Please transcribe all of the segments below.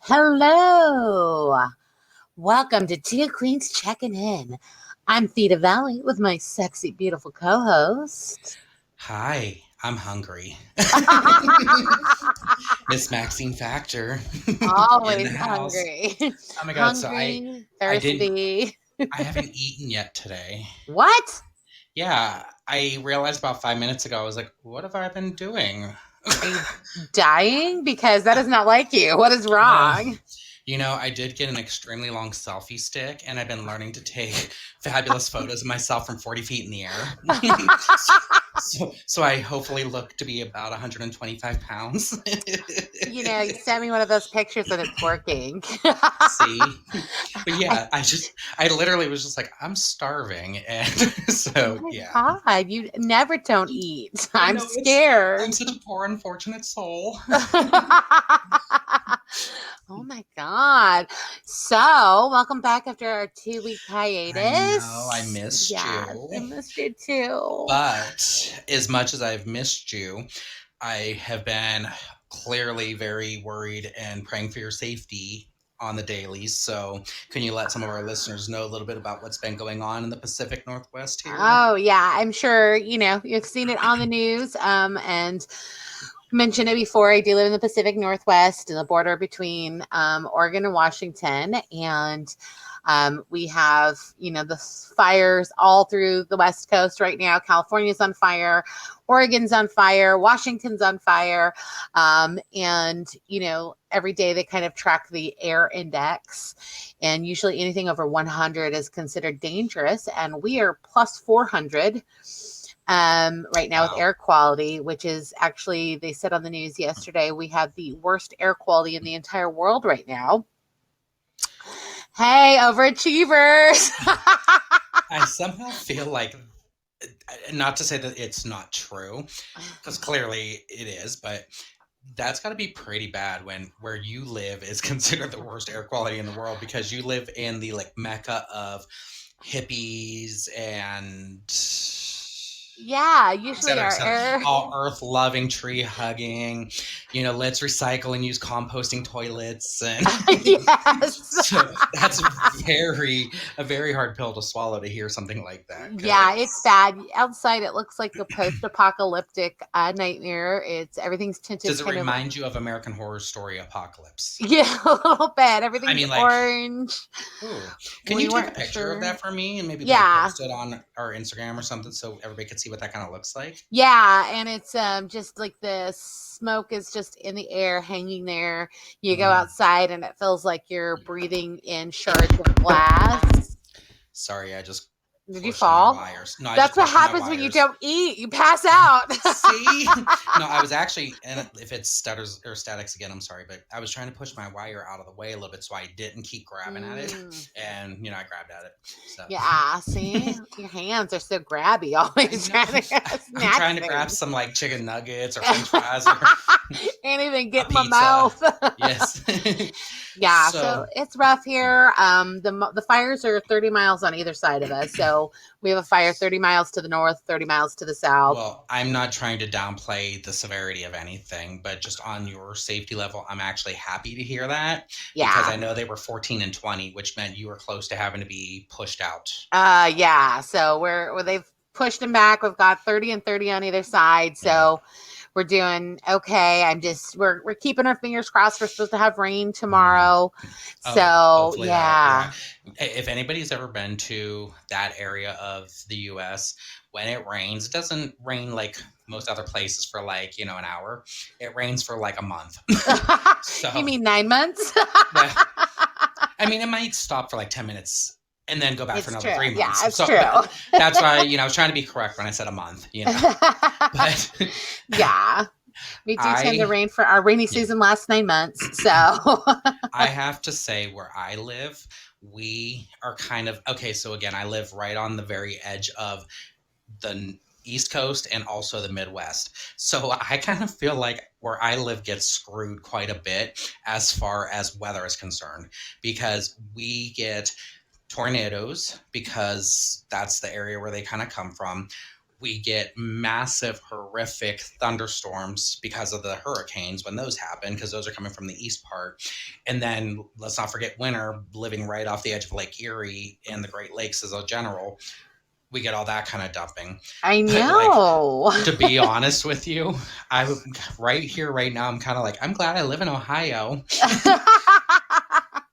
Hello. Welcome to Two Queens Checking In. I'm Theta Valley with my sexy, beautiful co-host. Hi, I'm hungry. Miss Maxine Factor in the Always house. hungry. Oh my god, so Hungry, I didn't thirsty. I haven't eaten yet today. What? Yeah, I realized about 5 minutes ago, I was like, what have I been doing? Are you dying? Because that is not like you. What is Uh, wrong? I did get an extremely long selfie stick, and I've been learning to take fabulous photos of myself from 40 feet in the air. So I hopefully look to be about 125 pounds. You sent me one of those pictures and it's working. See? But I, yeah, I literally was just like, I'm starving. And oh so, my yeah. God, you never don't eat. I I'm know I'm scared. such a poor, unfortunate soul. Oh my God. So, welcome back after our 2-week I know, I hiatus. missed Yes, I you. missed you too. But as much as I've missed you, I have been clearly very worried and praying for your safety on the daily. So, can you let some of our listeners know a little bit about what's been going on in the Pacific Northwest here? Oh, yeah, I'm sure, you've seen it on the news and mentioned it before. I do live in the Pacific Northwest in the border between Oregon and Washington. And we have, the fires all through the West Coast right now. California's on fire, Oregon's on fire, Washington's on fire. And every day they kind of track the air index. And usually anything over 100 is considered dangerous. And we are plus 400 right now with Wow. air quality, which is actually, they said on the news yesterday, we have the worst air quality in the entire world right now. Hey, overachievers. I somehow feel like, not to say that it's not true, because clearly it is, but that's got to be pretty bad when where you live is considered the worst air quality in the world because you live in the like mecca of hippies and Yeah, et usually cetera, et our cetera. air. All earth loving, tree hugging, let's recycle and use composting toilets. And Yes. so that's a very hard pill to swallow to hear something like that. Yeah, it's Because bad. Outside, it looks like a post-apocalyptic nightmare. Everything's tinted does it kind of. remind you of American Horror Story Apocalypse? Yeah, a little bit. I Everything's mean, like, orange. ooh, can We you take a weren't picture of sure. that for me and maybe like Yeah, post it on our Instagram or something so everybody could see what that kind of looks like? yeah, and it's just like the smoke is just in the air, hanging there. You go Mm. outside, and it feels like you're breathing in shards of glass. Sorry, I just Did you pushed on my fall? wires. No, I just That's what pushed on my happens when you wires. don't eat. You pass out. See? No, I was actually, and if it stutters or statics again, I'm sorry, but I was trying to push my wire out of the way a little bit so I didn't keep grabbing at it. Mm. And, I grabbed at it. So Yeah, see? Your hands are so grabby, I always know. trying to I'm snatch trying to grab things. some like chicken nuggets or french fries or Anything a get in my pizza. mouth. Yes. Yeah, so So, it's rough here. The fires are 30 miles on either side of us. So we have a fire 30 miles to the north, 30 miles to the south. well, I'm not trying to downplay the severity of anything, but just on your safety level, I'm actually happy to hear that because Yeah. I know they were 14 and 20, which meant you were close to having to be pushed out. Yeah. So they've pushed them back. We've got 30 and 30 on either side. Yeah. So we're doing okay. We're keeping our fingers crossed. We're supposed to have rain Mm. tomorrow. Oh, So hopefully yeah. If anybody's ever been to that area of the US, when it rains, it doesn't rain like most other places for like, an hour. It rains for like a month. You So, mean 9 months? well, I mean, it might stop for like 10 minutes and then go back for It's another true. 3 months. Yeah, it's So, true. but that's why, I was trying to be correct when I said a month, But Yeah. We do tend to I, rain for our rainy yeah, season lasts 9 months. So I have to say where I live, we are kind of, okay, so again, I live right on the very edge of the East Coast and also the Midwest. So I kind of feel like where I live gets screwed quite a bit as far as weather is concerned because we get tornadoes because that's the area where they kind of come from. We get massive, horrific thunderstorms because of the hurricanes when those happen, because those are coming from the east part. And then let's not forget winter, living right off the edge of Lake Erie and the Great Lakes as a general. We get all that kind of dumping. I But like, know. to be honest with you, I right here, right now, I'm kind of like, I'm glad I live in Ohio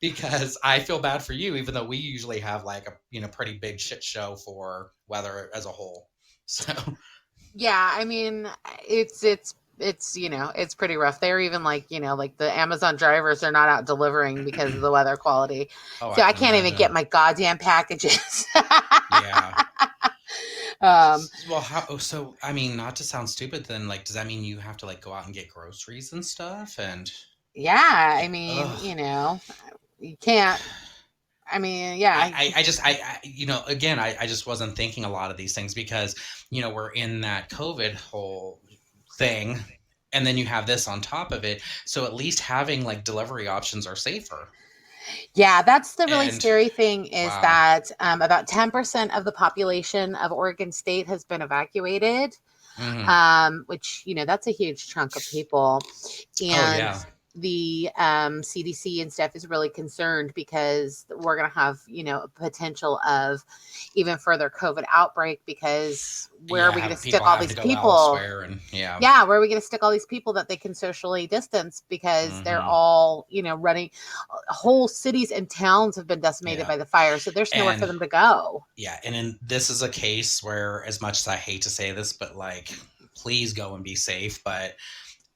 because I feel bad for you, even though we usually have like a pretty big shit show for weather as a whole. So Yeah, I mean, it's it's pretty rough. They're even like, like the Amazon drivers are not out delivering because of the weather quality. oh, So I I can can't even get imagine. my goddamn packages. Yeah. um, Well, how? So I mean, not to sound stupid, then like, does that mean you have to like go out and get groceries and stuff? And yeah, I yeah, mean, ugh. you can't. I mean, yeah, I just again I just wasn't thinking a lot of these things because we're in that COVID whole thing, and then you have this on top of it. So at least having like delivery options are safer. yeah, that's the really And scary thing is wow. that about 10% of the population of Oregon State has been evacuated, Hmm. which, that's a huge chunk of people. Oh And yeah. the CDC and stuff is really concerned because we're going to have, a potential of even further COVID outbreak because where are Yeah, we going have to people stick all having to these go people? elsewhere and yeah. Yeah, where are we going to stick all these people that they can socially distance because they're Hmm. all, running whole cities and towns have been decimated Yeah. by the fire. So there's nowhere for And them to go. yeah, and this is a case where, as much as I hate to say this, but like, please go and be safe. But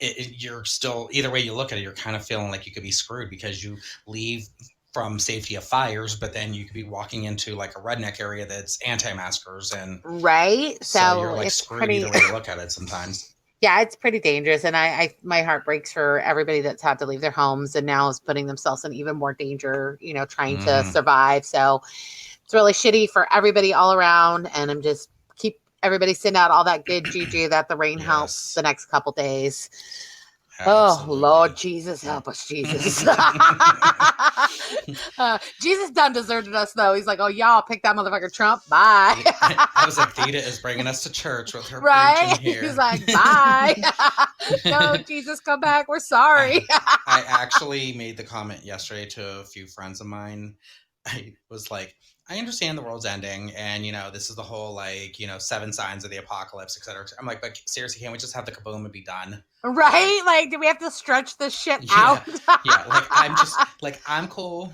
you're still, either way you look at it, you're kind of feeling like you could be screwed because you leave from safety of fires, but then you could be walking into like a redneck area that's anti-maskers, and Right. so you're So like it's screwed pretty, either way you look at it sometimes. yeah, it's pretty dangerous. And my heart breaks for everybody that's had to leave their homes and now is putting themselves in even more danger, trying to Hmm. survive. So it's really shitty for everybody all around. And I'm just keep everybody send out all that good juju that the rain helps the Yes, next couple days. Oh Lord absolutely. Jesus, help us, Jesus. Jesus done deserted us though. He's like, oh y'all pick that motherfucker Trump. Bye. I was like, Theta is bringing us to church with her preaching Right? He's here. like, bye. No, Jesus, come back. We're I, sorry. I actually made the comment yesterday to a few friends of mine. I was like, I understand the world's ending, and this is the whole like seven signs of the apocalypse, etc. I'm like, but seriously, can't we just have the kaboom and be done? Like, Right? Like, do we have to stretch this shit out? yeah, yeah. Like I'm just like I'm cool.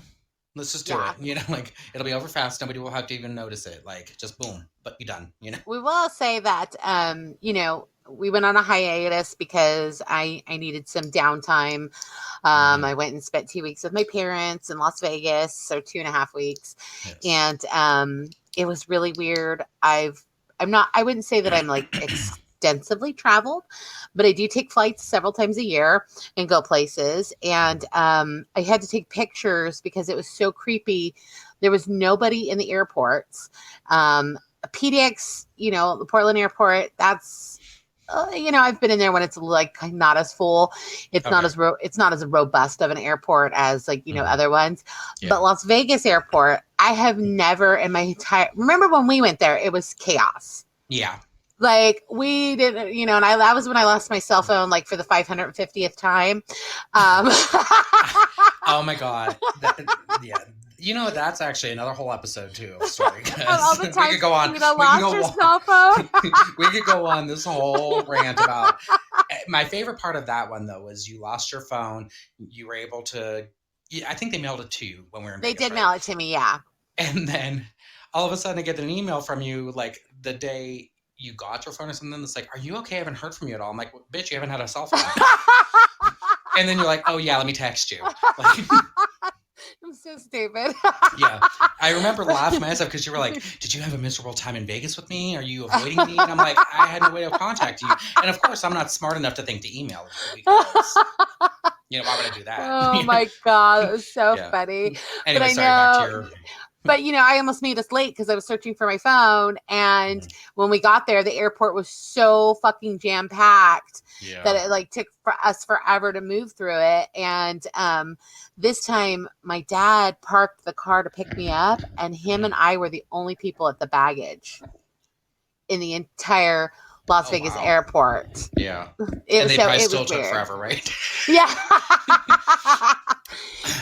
Let's just do Yeah. it. Like it'll be over fast. Nobody will have to even notice it. Like just boom, but be done. We will say that we went on a hiatus because I needed some downtime. Hmm. I went and spent 2 weeks with my parents in Las Vegas, so 2.5 weeks. Yes. And it was really weird. I wouldn't say that I'm like extensively traveled, but I do take flights several times a year and go places. And I had to take pictures because it was so creepy. There was nobody in the airports. PDX, the Portland airport, that's I've been in there when it's like not as full. Okay. It's not as robust of an airport as like Hmm. other ones. But Yeah. Las Vegas airport, I have never in my entire remember when we went there, it was chaos. Yeah. Like we didn't, and that was when I lost my cell phone like for the 550th time. Um, Oh my god. Yeah. That's actually another whole episode too of story all because the we times could go on. Tina We can lost go her on. cell phone. We could go on this whole rant about. My favorite part of that one though was you lost your phone. You were able to. Yeah, I think they mailed it to you when we were in They Vegas, did right? mail it to me, yeah. And then all of a sudden I get an email from you like the day you got your phone or something. It's like, "Are you okay? I haven't heard from you at all." I'm like, well, "Bitch, you haven't had a cell phone." And then you're like, "Oh yeah, let me text you." Like, I'm so stupid. yeah. I remember laughing myself because you were like, "Did you have a miserable time in Vegas with me? Are you avoiding me?" And I'm like, "I had no way to contact you." And of course, I'm not smart enough to think to email you because, why would I do that? Oh my God, that was so Yeah. funny. But Anyway, I sorry, back to know, your. But I almost made us late because I was searching for my phone, and when we got there, the airport was so fucking jam packed that Yeah. it like took for us forever to move through it. And this time, my dad parked the car to pick me up, and him and I were the only people at the baggage in the entire Las Oh Vegas wow. airport. Yeah. And they So probably it still was took weird. forever, right? Yeah. I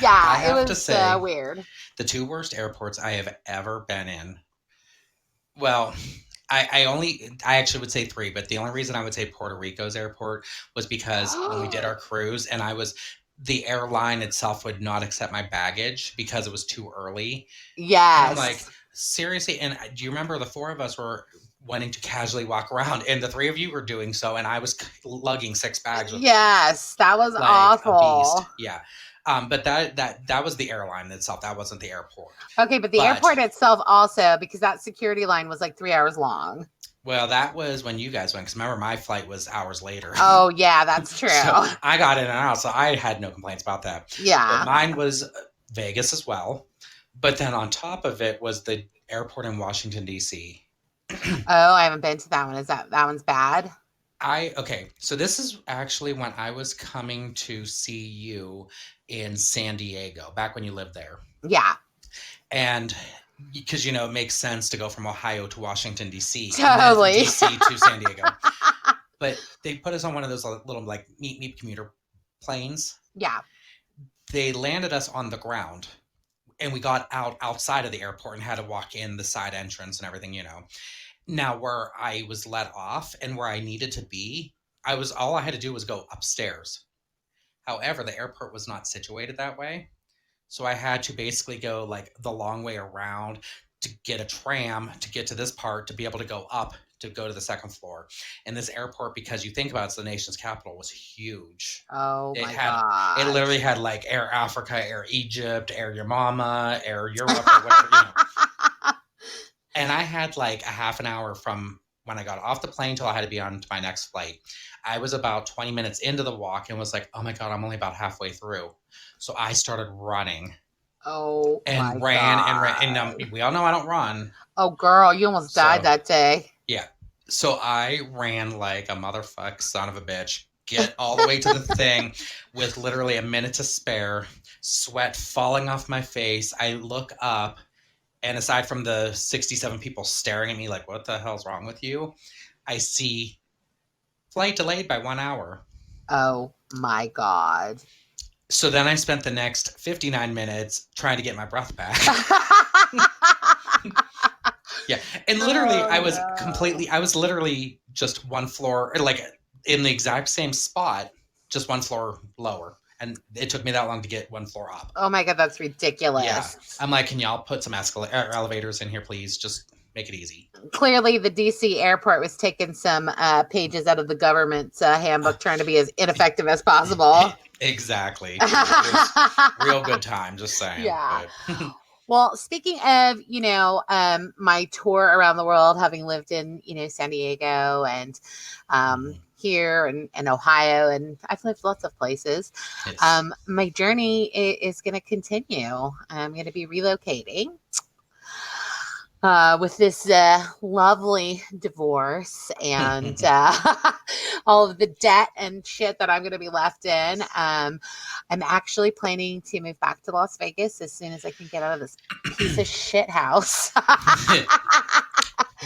Yeah, it have to was say, weird. the two worst airports I have ever been in. Well, I actually would say three, but the only reason I would say Puerto Rico's airport was because when we did our cruise and the airline itself would not accept my baggage because it was too early. And I'm like, Yes. seriously? And do you remember the four of us were wanting to casually walk around and the three of you were doing so, and I was lugging 6 bags with Yes, that was like a beast. awful. Yeah. But that was the airline itself. That wasn't the airport. Okay, but the But airport itself also, because that security line was like 3 hours long. well, that was when you guys went. Because remember, my flight was hours later. Oh, yeah, that's true. So I got in and out. So I had no complaints about that. But Yeah. mine was Vegas as well. But then on top of it was the airport in Washington D.C. Oh, I haven't been to that one. Is that one's bad? Okay, so this is actually when I was coming to see you in San Diego, back when you lived there. Yeah. And because it makes sense to go from Ohio to Washington D.C. and then from Totally. D.C. to San Diego. But they put us on one of those little like meet commuter planes. Yeah. They landed us on the ground, and we got outside of the airport and had to walk in the side entrance and everything. Now where I was let off and where I needed to be, all I had to do was go upstairs. However, the airport was not situated that way. So I had to basically go like the long way around to get a tram to get to this part to be able to go up to go to the second floor. And this airport, because you think about it's the nation's capital, was huge. Oh It my had it god. literally had like Air Africa, Air Egypt, Air Your Mama, Air Europe, or whatever. And I had like a half an hour from when I got off the plane till I had to be on to my next flight. I was about 20 minutes into the walk and was like, oh my God, I'm only about halfway through. So I started running Oh my and ran and ran. And god. we all know I don't run. Oh girl, you almost died So that day. yeah. So I ran like a motherfuck son of a bitch, get all the way to the thing with literally a minute to spare, sweat falling off my face. I look up, and aside from the 67 people staring at me like, what the hell's wrong with you? I see flight delayed by 1 hour. Oh my god. So then I spent the next 59 minutes trying to get my breath back. Yeah. And literally, I was literally just one floor, like in the exact same spot, just one floor lower. And it took me that long to get one floor up. Oh my god, that's ridiculous. Yeah. I'm like, can y'all put some elevators in here, please? Just make it easy. Clearly, the DC airport was taking some pages out of the government's handbook, trying to be as ineffective as possible. Exactly. It was real good time, just saying. Yeah. But Well, speaking of, my tour around the world, having lived in, San Diego and here and Ohio, and I've lived lots of places. My journey is going to continue. I'm going to be relocating. With this lovely divorce and all of the debt and shit that I'm going to be left in. I'm actually planning to move back to Las Vegas as soon as I can get out of this piece of shit house.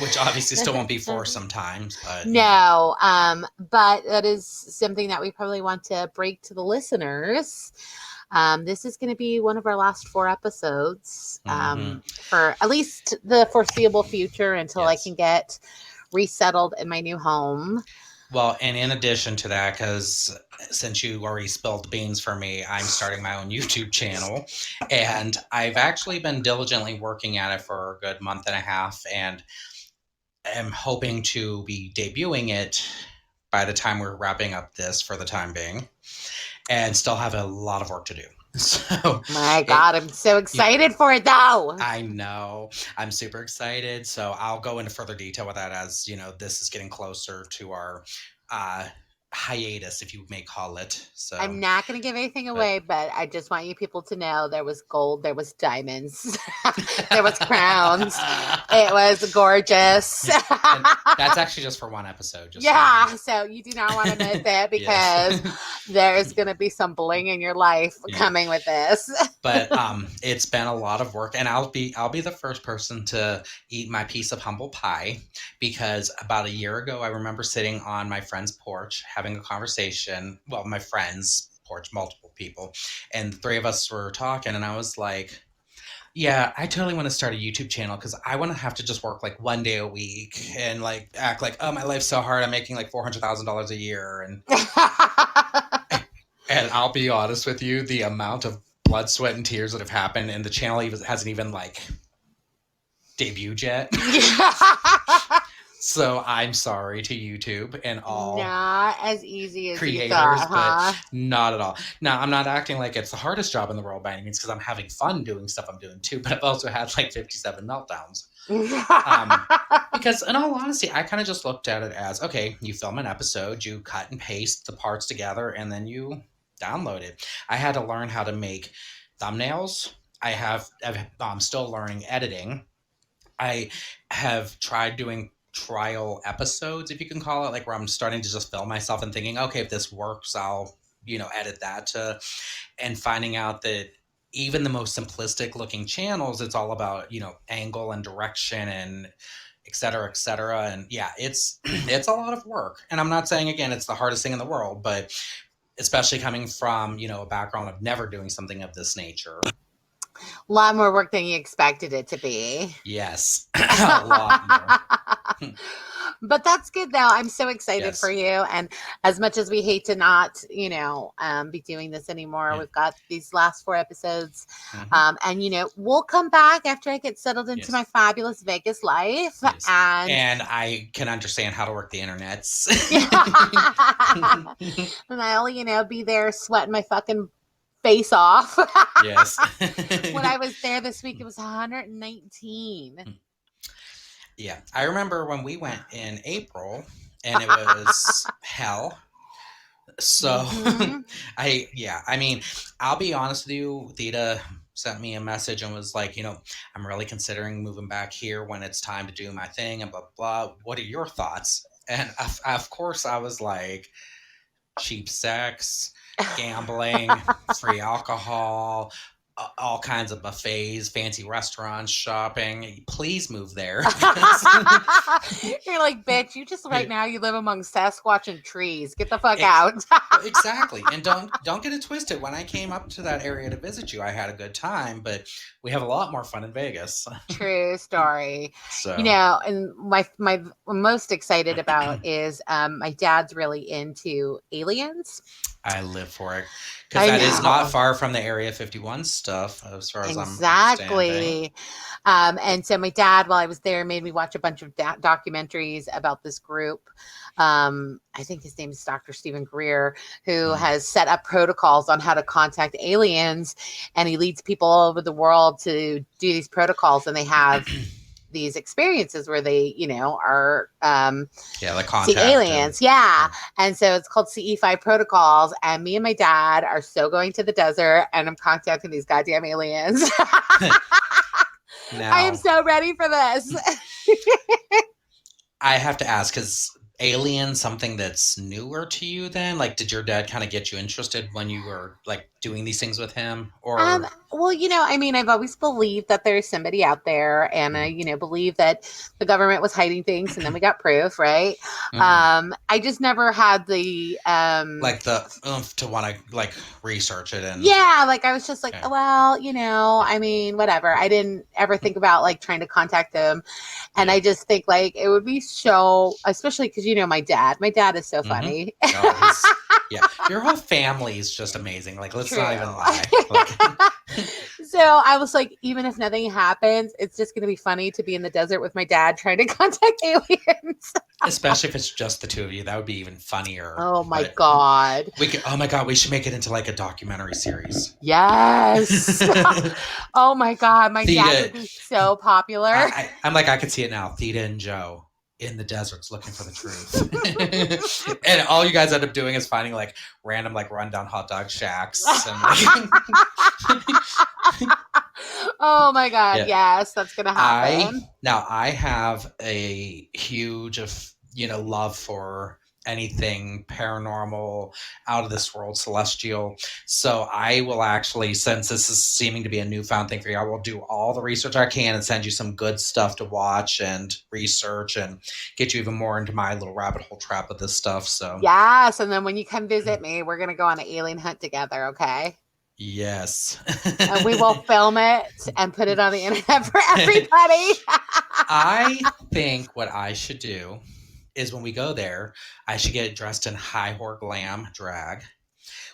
Which obviously still won't be for sometimes, but no. But that is something that we probably want to break to the listeners. This is going to be one of our last 4 episodes for at least the foreseeable future until I can get resettled in my new home. Well, and in addition to that, because since you already spilled the beans for me, I'm starting my own YouTube channel. And I've actually been diligently working at it for a good month and a half. And am hoping to be debuting it by the time we're wrapping up this for the time being. And still have a lot of work to do. So my God, I'm so excited for it though. I know. I'm super excited. So I'll go into further detail with that as, this is getting closer to our hiatus, if you may call it. So I'm not going to give anything but away, but I just want you people to know there was gold, there was diamonds, there was crowns. It was gorgeous. and that's actually just for one episode, just Yeah, so so you do not want to miss it you know. because there's going to be some bling in your life Yeah. coming with this. But it's been a lot of work, and I'll be the first person to eat my piece of humble pie, because about a year ago I remember sitting on my friend's porch having a conversation. Well, my friend's porch, multiple people, and the three of us were talking, and I was like, yeah, I totally want to start a YouTube channel because I want to have to just work like one day a week and like act like, oh, my life's so hard. I'm making like $400,000 a year, and I'll be honest with you, the amount of blood, sweat, and tears that have happened, and the channel hasn't even like debuted yet. So I'm sorry to YouTube and all Not as easy as creators, you thought, huh? but not at all. Now, I'm not acting like it's the hardest job in the world by any means, because I'm having fun doing stuff I'm doing too, but I've also had like 57 meltdowns. Because in all honesty, I kind of just looked at it as, okay, you film an episode, you cut and paste the parts together, and then you download it. I had to learn how to make thumbnails. I'm still learning editing. I have tried doing trial episodes, if you can call it, like where I'm starting to just film myself and thinking, okay, if this works, I'll, edit that and finding out that even the most simplistic looking channels, it's all about, angle and direction and et cetera, et cetera. And yeah, it's, it's a lot of work. And I'm not saying, again, it's the hardest thing in the world, but especially coming from, a background of never doing something of this nature. A lot more work than you expected it to be. Yes, a lot more. But that's good though. I'm so excited Yes. for you. And as much as we hate to not, be doing this anymore, Yeah. we've got these last 4 episodes. Mhm. And we'll come back after I get settled into Yes. my fabulous Vegas life. Yes. And And I can understand how to work the internets. and I'll, be there sweating my fucking face off. Yes. When I was there this week, it was 119. Yeah. I remember when we went in April and it was hell. So Mhm. I mean, I'll be honest with you, Theta sent me a message and was like, I'm really considering moving back here when it's time to do my thing and blah, blah. What are your thoughts? And of course I was like, cheap sex, gambling, free alcohol, all kinds of buffets, fancy restaurants, shopping. Please move there. You're like, bitch, you just right now you live among Sasquatch and trees. Get the fuck Ex- out. Exactly. And don't get it twisted. When I came up to that area to visit you, I had a good time, but we have a lot more fun in Vegas. True story. So And my most excited about is my dad's really into aliens. I live for it, because that is not far from the Area 51 stuff, as far as I'm understanding. Exactly. And so my dad, while I was there, made me watch a bunch of documentaries about this group. I think his name is Dr. Stephen Greer, who has set up protocols on how to contact aliens, and he leads people all over the world to do these protocols, and they have these experiences where they, are the contact see aliens. And so it's called CE5 protocols. And me and my dad are so going to the desert, and I'm contacting these goddamn aliens. Now, I am so ready for this. I have to ask, is Alien something that's newer to you then? Like, did your dad kind of get you interested when you were like doing these things with him? Or well, I've always believed that there's somebody out there, and I, believe that the government was hiding things, and then we got proof, right? I just never had the like the oomph to want to like research it. And I was just like, Okay. well, whatever. I didn't ever think about like trying to contact them, and I just think like it would be so, especially because my dad is so funny. Yeah, your whole family is just amazing. Like, let's not even lie. So I was like, even if nothing happens, it's just going to be funny to be in the desert with my dad trying to contact aliens. Especially if it's just the two of you, that would be even funnier. Oh my God. Oh my God, we should make it into like a documentary series. Yes. Oh my God, my dad would be so popular. I'm like, I could see it now. Theta and Joe in the deserts looking for the truth. And all you guys end up doing is finding like random like rundown hot dog shacks and like Oh my God. yeah. Yes, that's going to happen. I have a huge love for anything paranormal, out of this world, celestial. So I will actually, since this is seeming to be a newfound thing for you, I will do all the research I can and send you some good stuff to watch and research and get you even more into my little rabbit hole trap of this stuff. So Yes. And then when you come visit me, we're going to go on an alien hunt together. Okay. yes. And we will film it and put it on the internet for everybody. I think what I should do is when we go there, I should get dressed in high whore glam drag.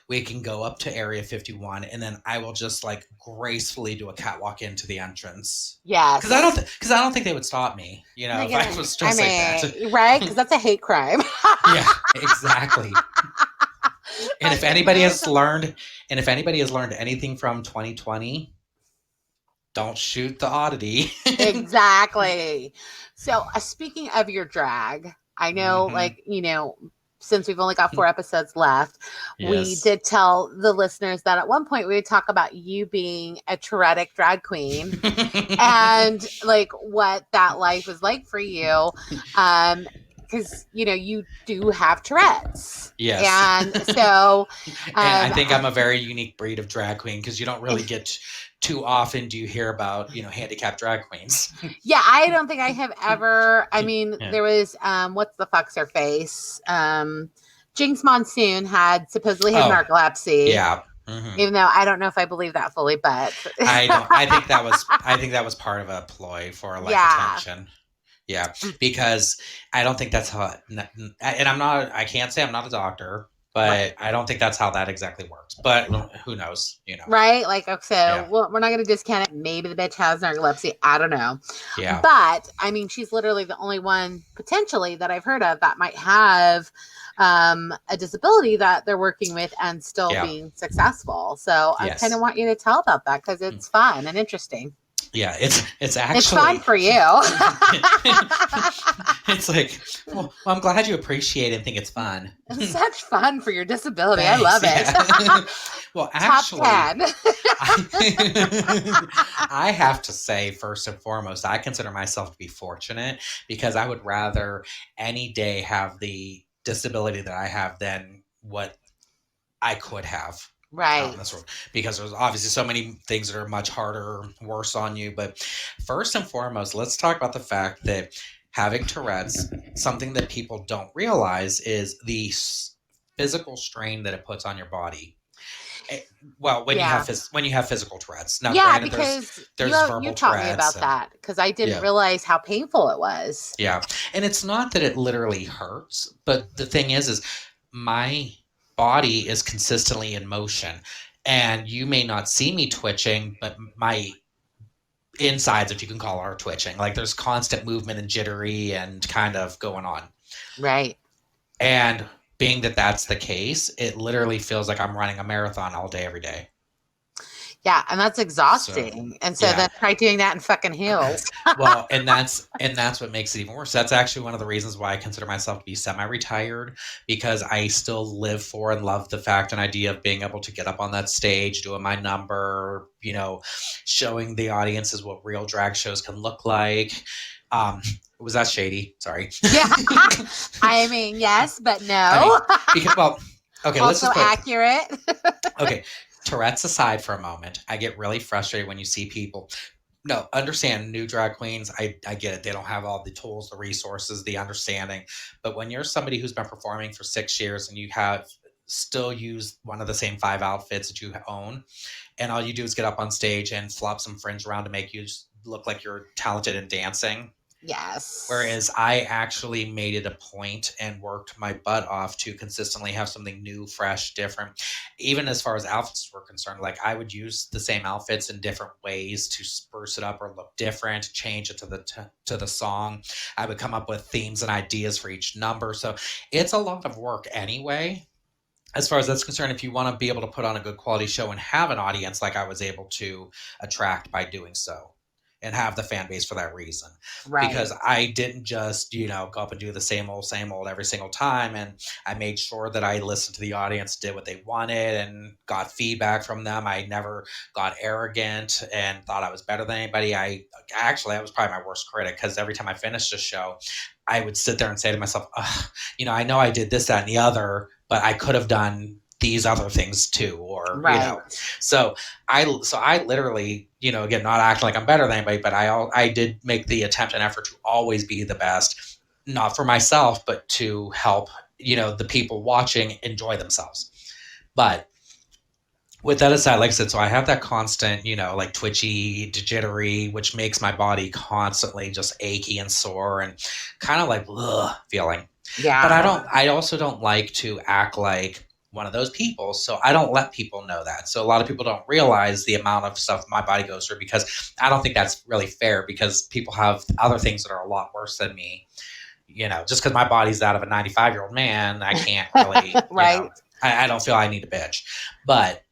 We can go up to Area 51, and then I will just like gracefully do a catwalk into the entrance. Yes. Because I don't think they would stop me. You know, if I was dressed like that, right? Because that's a hate crime. Yeah, exactly. And if anybody has learned anything from 2020, don't shoot the oddity. Exactly. So, speaking of your drag, I know, like, since we've only got 4 episodes left, we did tell the listeners that at one point we would talk about you being a tourettic drag queen and like what that life was like for you. Because you do have Tourette's. Yes. And so and I think I'm a very unique breed of drag queen, because you don't really get too often do you hear about handicapped drag queens. Yeah, I don't think I have ever. I mean, there was what's the fuck's her face? Jinx Monsoon had supposedly had narcolepsy. Yeah. Even though I don't know if I believe that fully, but I think that was part of a ploy for like attention. Yeah, because I don't think that's how, and I can't say I'm not a doctor, but I don't think that's how that exactly works. But who knows, Right? Like, okay, well, we're not going to discount it. Maybe the bitch has narcolepsy. I don't know. Yeah. But, I mean, she's literally the only one, potentially, that I've heard of that might have a disability that they're working with and still being successful. So I kind of want you to tell about that, because it's fun and interesting. Yeah, it's actually it's fun for you. It's like, well, I'm glad you appreciate it and think it's fun. It's such fun for your disability. Thanks, I love it. Well, actually, Top 10. I have to say, first and foremost, I consider myself to be fortunate, because I would rather any day have the disability that I have than what I could have. Right. Because there's obviously so many things that are much harder, worse on you. But first and foremost, let's talk about the fact that having Tourette's, something that people don't realize is the physical strain that it puts on your body. Well, when you have physical Tourette's. Now, granted, because there's verbal you taught me about that, because I didn't realize how painful it was. Yeah, and it's not that it literally hurts, but the thing is my body is consistently in motion, and you may not see me twitching, but my insides, if you can call it, are twitching. Like there's constant movement and jittery and kind of going on. Right. And being that that's the case, it literally feels like I'm running a marathon all day, every day. Yeah, and that's exhausting. And so then try doing that in fucking heels. Well, and that's what makes it even worse. That's actually one of the reasons why I consider myself to be semi-retired, because I still live for and love the fact and idea of being able to get up on that stage, doing my number, showing the audiences what real drag shows can look like. Was that shady? Sorry. Yeah. I mean, yes, but no. Okay, also let's just accurate. Okay. Tourette's aside for a moment, I get really frustrated when you see people. No, understand, new drag queens, I get it. They don't have all the tools, the resources, the understanding. But when you're somebody who's been performing for 6 years and you have still used one of the same 5 outfits that you own, and all you do is get up on stage and flop some fringe around to make you look like you're talented in dancing. Yes. Whereas I actually made it a point and worked my butt off to consistently have something new, fresh, different. Even as far as outfits were concerned, like I would use the same outfits in different ways to spruce it up or look different, change it to the song. I would come up with themes and ideas for each number. So it's a lot of work anyway. As far as that's concerned, if you want to be able to put on a good quality show and have an audience like I was able to attract by doing so. and have the fan base for that reason. Right. Because I didn't just, go up and do the same old every single time. And I made sure that I listened to the audience, did what they wanted, and got feedback from them. I never got arrogant and thought I was better than anybody. I was probably my worst critic, because every time I finished a show, I would sit there and say to myself, I know I did this, that, and the other, but I could have done these other things too, or Right. So I literally, again, not acting like I'm better than anybody, but I did make the attempt and effort to always be the best, not for myself, but to help, the people watching enjoy themselves. But with that aside, like I said, so I have that constant, like twitchy, jittery, which makes my body constantly just achy and sore and kind of like feeling. Yeah. But I also don't like to act like one of those people. So I don't let people know that. So a lot of people don't realize the amount of stuff my body goes through, because I don't think that's really fair, because people have other things that are a lot worse than me. Just because my body's that of a 95-year-old man, I can't really, right. I don't feel I need to bitch. But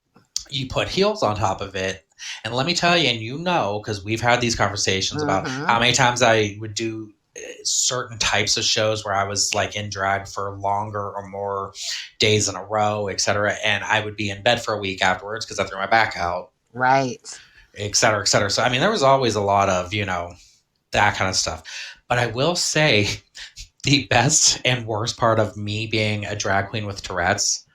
you put heels on top of it. And let me tell you, and because we've had these conversations about how many times I would do certain types of shows where I was like in drag for longer or more days in a row, et cetera. And I would be in bed for a week afterwards because I threw my back out. Right. Et cetera, et cetera. So, I mean, there was always a lot of, that kind of stuff. But I will say the best and worst part of me being a drag queen with Tourette's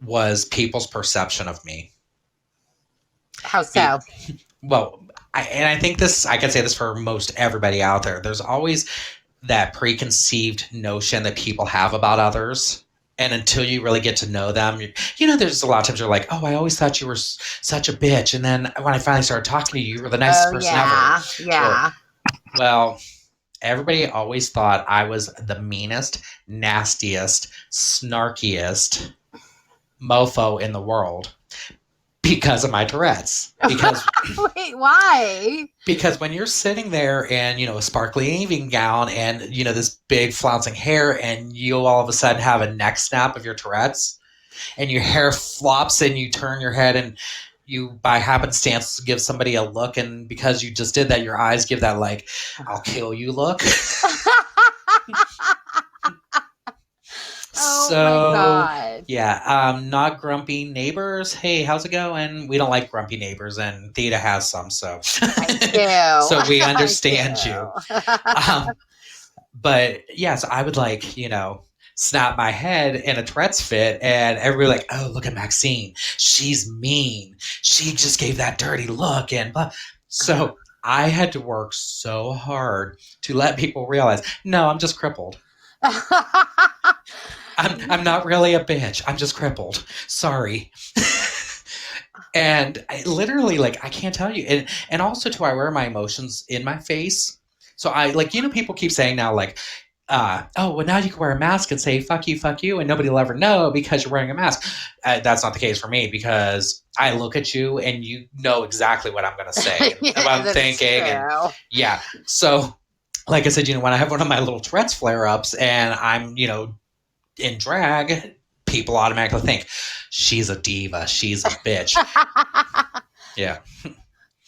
was people's perception of me. How so? Well, I think I can say this for most everybody out there. There's always that preconceived notion that people have about others. And until you really get to know them, there's a lot of times you're like, oh, I always thought you were such a bitch. And then when I finally started talking to you, you were the nicest person ever. Yeah. Well, everybody always thought I was the meanest, nastiest, snarkiest mofo in the world. Because of my Tourette's. Because wait, why? Because when you're sitting there and, a sparkly evening gown and, this big flouncing hair, and you all of a sudden have a neck snap of your Tourette's, and your hair flops and you turn your head and you, by happenstance, give somebody a look, and because you just did that, your eyes give that, like, I'll kill you look. Oh my God. Yeah, not grumpy neighbors. Hey, how's it going? We don't like grumpy neighbors, and Theta has some, so I do. So we understand you. But yes, I would snap my head in a Tourette's fit, and everybody like, oh, look at Maxine. She's mean. She just gave that dirty look, and so I had to work so hard to let people realize, no, I'm just crippled. I'm not really a bitch. I'm just crippled. Sorry. And I literally, I can't tell you. And also, too, I wear my emotions in my face. So I, people keep saying now, oh, well, now you can wear a mask and say, fuck you, and nobody will ever know because you're wearing a mask. That's not the case for me, because I look at you and you know exactly what I'm going to say, and what I'm thinking. And, yeah. So, like I said, when I have one of my little Tourette's flare-ups and I'm, in drag, people automatically think she's a diva, she's a bitch. Yeah.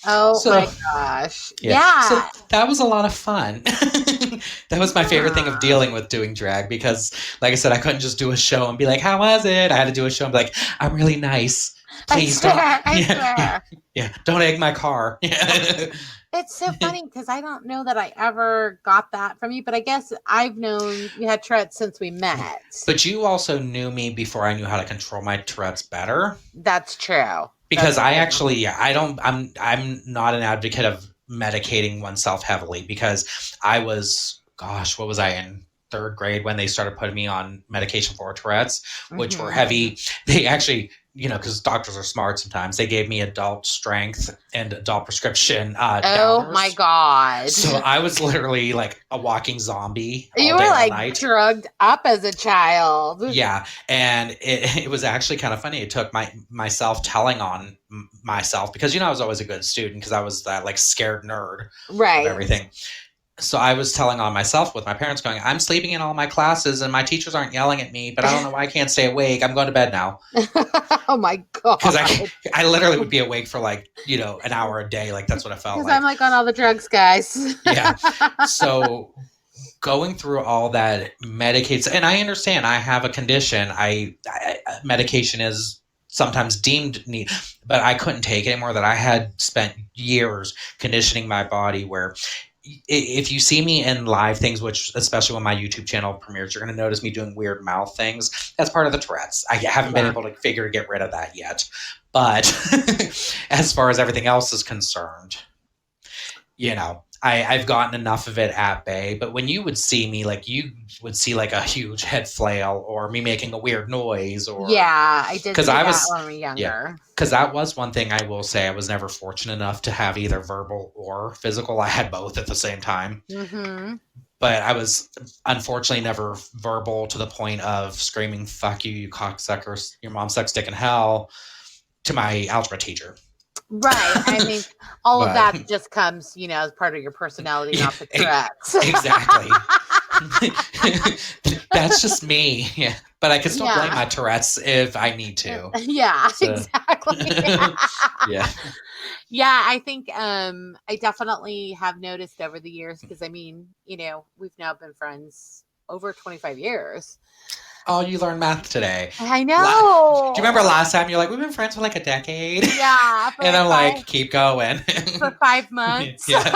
Oh my gosh. Yeah. So that was a lot of fun. That was my favorite thing of dealing with doing drag, because like I said, I couldn't just do a show and be like, how was it? I had to do a show and be like, I'm really nice. Please don't. Yeah, don't egg my car. It's so funny because I don't know that I ever got that from you, but I guess I've known you had Tourette's since we met. But you also knew me before I knew how to control my Tourette's better. That's true. Because I'm not an advocate of medicating oneself heavily, because I was, what was I in third grade when they started putting me on medication for Tourette's, which were heavy. They actually, because doctors are smart sometimes, they gave me adult strength and adult prescription Oh my God. So I was literally like a walking zombie all you day, were all night. Drugged up as a child. Yeah. And it was actually kind of funny. It took myself telling on myself, because I was always a good student, because I was that scared nerd of everything. So I was telling on myself with my parents going, I'm sleeping in all my classes and my teachers aren't yelling at me, but I don't know why I can't stay awake. I'm going to bed now. Oh my Because God. I literally would be awake for like, an hour a day. Like that's what I felt Because I'm like. like on all the drugs, guys. Yeah. So going through all that medicates, and I understand I have a condition. Medication is sometimes deemed need, but I couldn't take it anymore. That I had spent years conditioning my body where if you see me in live things, which especially when my YouTube channel premieres, you're going to notice me doing weird mouth things. That's part of the Tourette's. I haven't been Yeah. able to figure to get rid of that yet. But as far as everything else is concerned, I've gotten enough of it at bay. But when you would see me, like you would see like a huge head flail or me making a weird noise, or Yeah, I did because see I that was, when we were yeah, younger. because that was one thing I will say. I was never fortunate enough to have either verbal or physical. I had both at the same time. Mm-hmm. But I was unfortunately never verbal to the point of screaming, fuck you, you cocksuckers, your mom sucks dick in hell, to my algebra teacher. Right. I mean, all of But that just comes, as part of your personality, yeah, not the Tourette's. exactly. That's just me. Yeah. But I can still blame my Yeah. Tourette's if I need to. Yeah, So exactly. yeah. Yeah, I think I definitely have noticed over the years because I mean, we've now been friends over 25 years. Oh, you learned math today. I Do you remember know. last time you're like, we've been friends for like a decade? Yeah, for And like I'm like, keep going. 5 months. Yeah.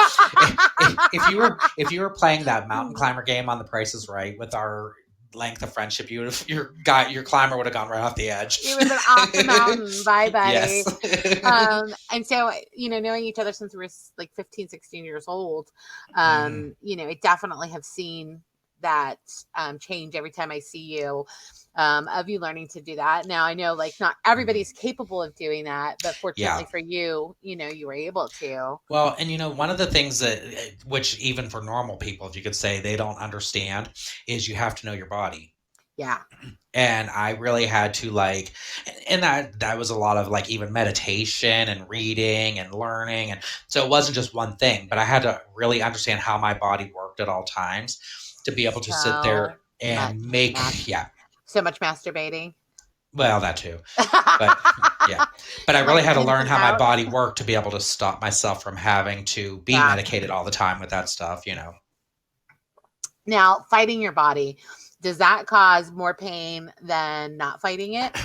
If you were playing that mountain climber game on The Price is Right with our length of friendship, your climber would have gone right off the edge. It would have been off the mountain. Bye, Yes. buddy. And so, knowing each other since we were like 15, 16 years old, I definitely have seen that change every time I see you, of you learning to do that. Now, I know like not everybody's capable of doing that, but fortunately Yeah. for you, you were able to. Well, and one of the things that, which even for normal people, if you could say they don't understand, is you have to know your body. Yeah. And I really had to and that was a lot of like even meditation and reading and learning. And so it wasn't just one thing, but I had to really understand how my body worked at all times to be able to sit there So much, and yeah. so much masturbating. Well, that too. But yeah, but I Like really had to ins learn and how my outs. body worked to be able to stop myself from having to be Yeah. medicated all the time with that stuff. Now, fighting your body, does that cause more pain than not fighting it?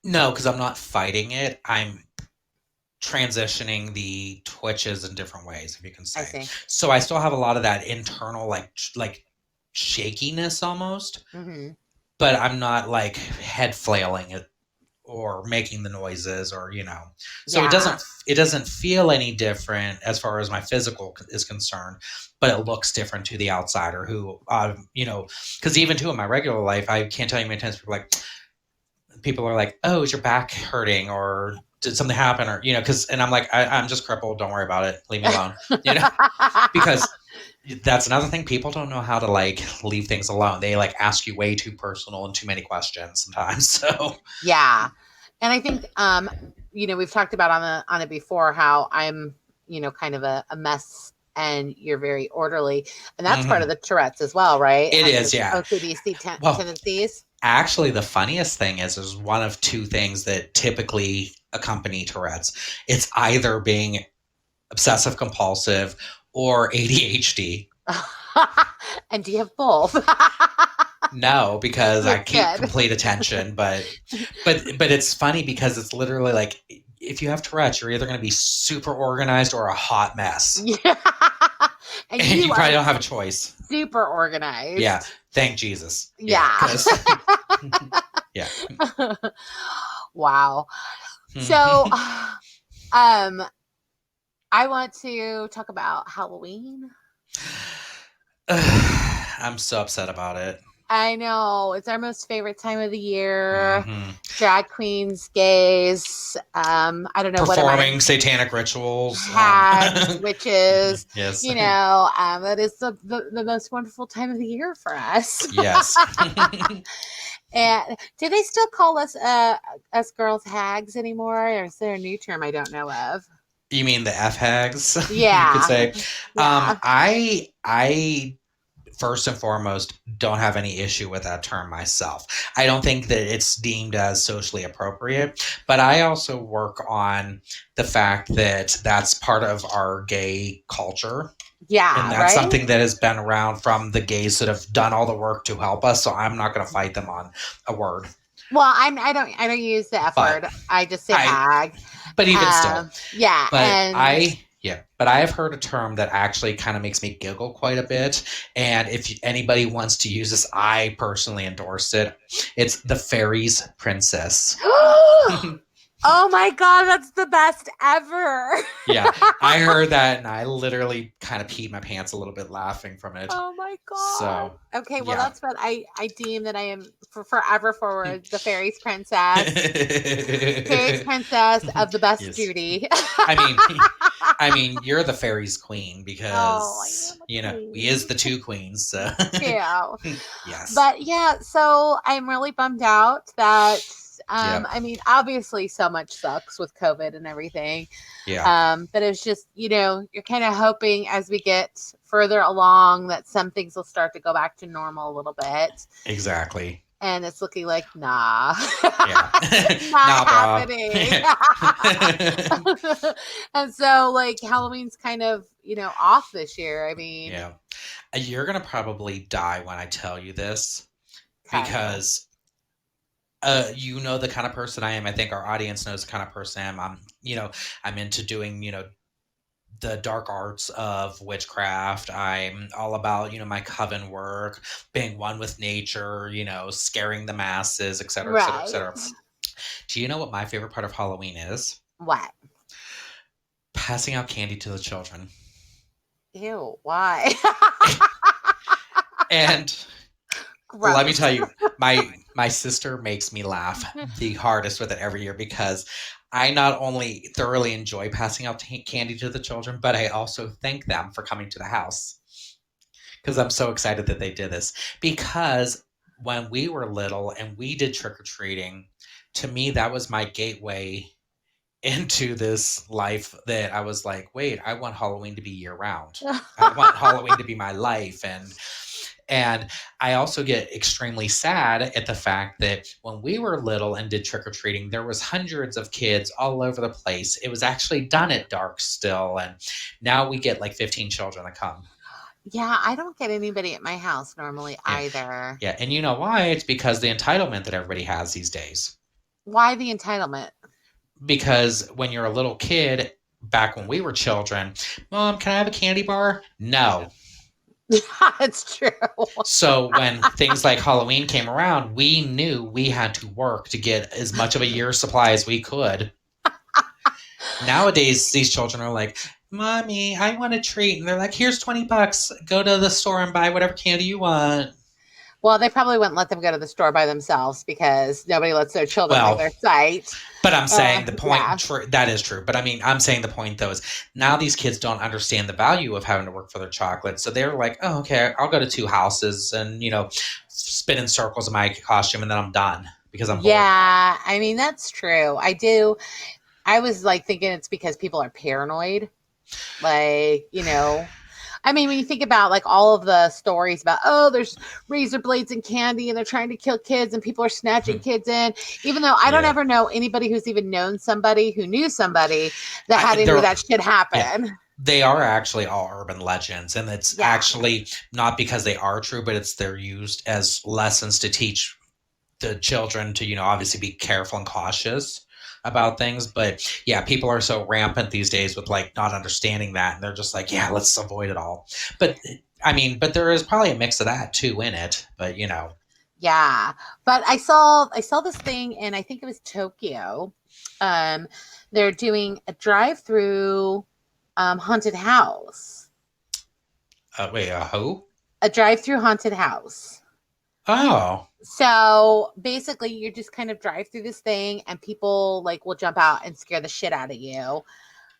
No, because I'm not fighting it. I'm transitioning the twitches in different ways, if you can I say. see. So I still have a lot of that internal like shakiness almost, Mm-hmm. but I'm not like head flailing it or making the noises or so Yeah. it doesn't feel any different as far as my physical is concerned, but it looks different to the outsider who because even too in my regular life, I can't tell you how many times people are like, oh, is your back hurting or did something happen, or and I'm like, I'm just crippled, don't worry about it, leave me alone. Because that's another thing, people don't know how to like leave things alone. They like ask you way too personal and too many questions sometimes. So Yeah. And I think we've talked about on it before how I'm, kind of a mess and you're very orderly. And that's part of the Tourette's as well, right? It Having is, those yeah. OCD Well, tendencies. actually, the funniest thing is one of two things that typically accompany Tourette's. It's either being obsessive compulsive or ADHD. And do you have both? No, because I keep Good. complete attention, but it's funny because it's literally like if you have Tourette's, you're either going to be super organized or a hot mess. Yeah. And And you you probably are don't have a choice. super organized. Yeah. Thank Jesus. Yeah. Yeah. Wow. So, I want to talk about Halloween. I'm so upset about it. I know it's our most favorite time of the year. Mm-hmm. Drag queens, gays. I don't know Performing satanic rituals, hags, witches. Yes. That is the most wonderful time of the year for us. Yes. And do they still call us girls hags anymore, or is there a new term I don't know of? You mean the F hags? You could Yeah. say. Yeah. I first and foremost don't have any issue with that term myself. I don't think that it's deemed as socially appropriate, but I also work on the fact that that's part of our gay culture. And Yeah, that's right? something that has been around from the gays that have done all the work to help us. So I'm not going to fight them on a word. Well, I don't use the F But word. I just say I, hag. but even still, Yeah, and but I have heard a term that actually kind of makes me giggle quite a bit. And if anybody wants to use this, I personally endorse it. It's the fairies princess. oh my god, that's the best ever. Yeah, I heard that and I literally kind of peed my pants a little bit laughing from it. Oh my god. So, Okay, well yeah. that's what I deem that I am for forever forward the fairies princess. Fairies princess of the best Yes. duty. I mean, you're the fairies queen oh, I because, am a we is queen. the two queens. So. Yeah. Yes. But yeah, so I'm really bummed out that Yep. I mean, obviously so much sucks with COVID and everything. Yeah. But it's just, you're kind of hoping as we get further along that some things will start to go back to normal a little bit. Exactly. And it's looking like, nah, Yeah. not Nah, bro. happening. and so, like, Halloween's kind of, off this year. I mean, Yeah. You're going to probably die when I tell you this okay. because you know the kind of person I am. I think our audience knows the kind of person I am. I'm into doing, the dark arts of witchcraft. I'm all about, my coven work, being one with nature, scaring the masses, et cetera, et cetera, et Right. cetera. Do you know what my favorite part of Halloween is? What? Passing out candy to the children. Ew, why? And Gross. let me tell you, my sister makes me laugh the hardest with it every year because I not only thoroughly enjoy passing out candy to the children, but I also thank them for coming to the house because I'm so excited that they did this. Because when we were little and we did trick or treating, to me that was my gateway into this life that I was like, wait, I want Halloween to be year round. I want Halloween to be my life. And I also get extremely sad at the fact that when we were little and did trick or treating, there was hundreds of kids all over the place. It was actually done at dark still, and now we get like 15 children that come. Yeah, I don't get anybody at my house normally Yeah. either. Yeah, and you know why? It's because the entitlement that everybody has these days. Why the entitlement? Because when you're a little kid, back when we were children, Mom, can I have a candy bar? No. Yeah, it's true. So when things like Halloween came around, we knew we had to work to get as much of a year's supply as we could. Nowadays, these children are like, Mommy, I want a treat. And they're like, here's $20. Go to the store and buy whatever candy you want. Well, they probably wouldn't let them go to the store by themselves because nobody lets their children leave Well, their sight. but I'm saying the point, Yeah. that is true. But I mean, I'm saying the point though is now these kids don't understand the value of having to work for their chocolate. So they're like, oh, okay, I'll go to two houses and, spin in circles in my costume and then I'm done because I'm bored. Yeah, I mean, that's true. I do. I was like thinking it's because people are paranoid. Like, I mean, when you think about like all of the stories about, oh, there's razor blades and candy and they're trying to kill kids and people are snatching kids in, even though I don't ever know anybody who's even known somebody who knew somebody that had any of that shit happen. Yeah. They are actually all urban legends, and it's actually not because they are true, but they're used as lessons to teach the children to, obviously be careful and cautious about things. But yeah, people are so rampant these days with like not understanding that, and they're just like, yeah, let's avoid it all. But I mean, but there is probably a mix of that too in it. But Yeah, but I saw this thing, and I think it was Tokyo. They're doing a drive-through haunted house. Wait, who? A drive-through haunted house. Oh. So basically, you just kind of drive through this thing, and people like will jump out and scare the shit out of you.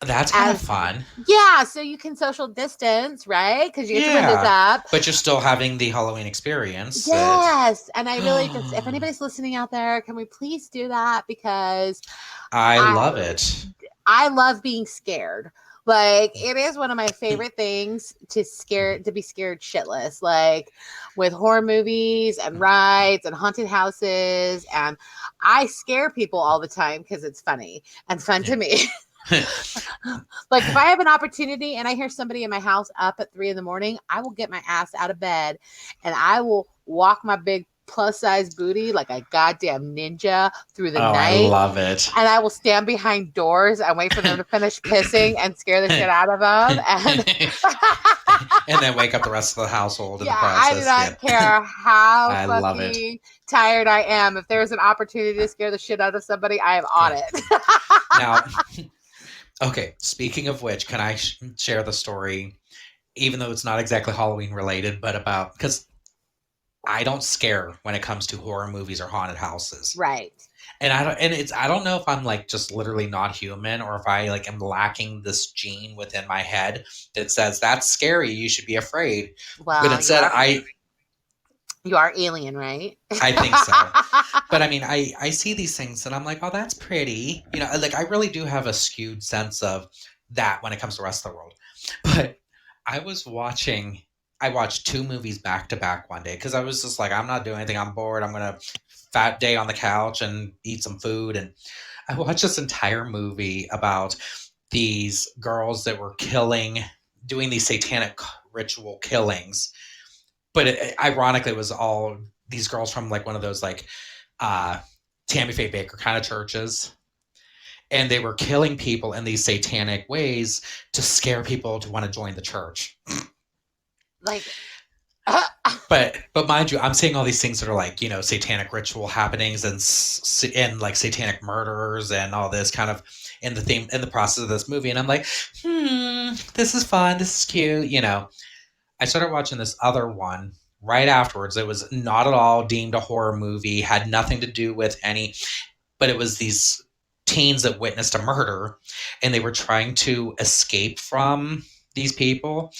That's kind of fun. Yeah, so you can social distance, right? Because you get your windows up. But you're still having the Halloween experience. Yes. And I really just, if anybody's listening out there, can we please do that? Because I love it. I love being scared. Like it is one of my favorite things to be scared shitless. Like with horror movies and rides and haunted houses, and I scare people all the time because it's funny and fun to me. Like if I have an opportunity and I hear somebody in my house up at 3 a.m, I will get my ass out of bed and I will walk my big plus size booty like a goddamn ninja through the Oh, I night. love it. And I will stand behind doors and wait for them to finish pissing and scare the shit out of them. And then wake up the rest of the household in the I do process. not care how I love it. fucking tired I am. If there's an opportunity to scare the shit out of somebody, I am on it. Now, okay, speaking of which, can I share the story, even though it's not exactly Halloween related, but about, because I don't scare when it comes to horror movies or haunted houses. Right. And I don't know if I'm like just literally not human or if I like am lacking this gene within my head that says that's scary, you should be afraid. Well, But instead you are alien, right? I think so. But I mean, I see these things and I'm like, oh, that's pretty. You know, like I really do have a skewed sense of that when it comes to the rest of the world. But I watched two movies back to back one day because I was just like, I'm not doing anything. I'm bored. I'm going to fat day on the couch and eat some food. And I watched this entire movie about these girls that were doing these satanic ritual killings. But ironically, it was all these girls from like one of those like Tammy Faye Baker kind of churches. And they were killing people in these satanic ways to scare people to want to join the church. Like, but mind you, I'm seeing all these things that are like, you know, satanic ritual happenings and like satanic murderers and all this kind of in the process of this movie. And I'm like, this is fun. This is cute. You know, I started watching this other one right afterwards. It was not at all deemed a horror movie, had nothing to do with but it was these teens that witnessed a murder and they were trying to escape from these people.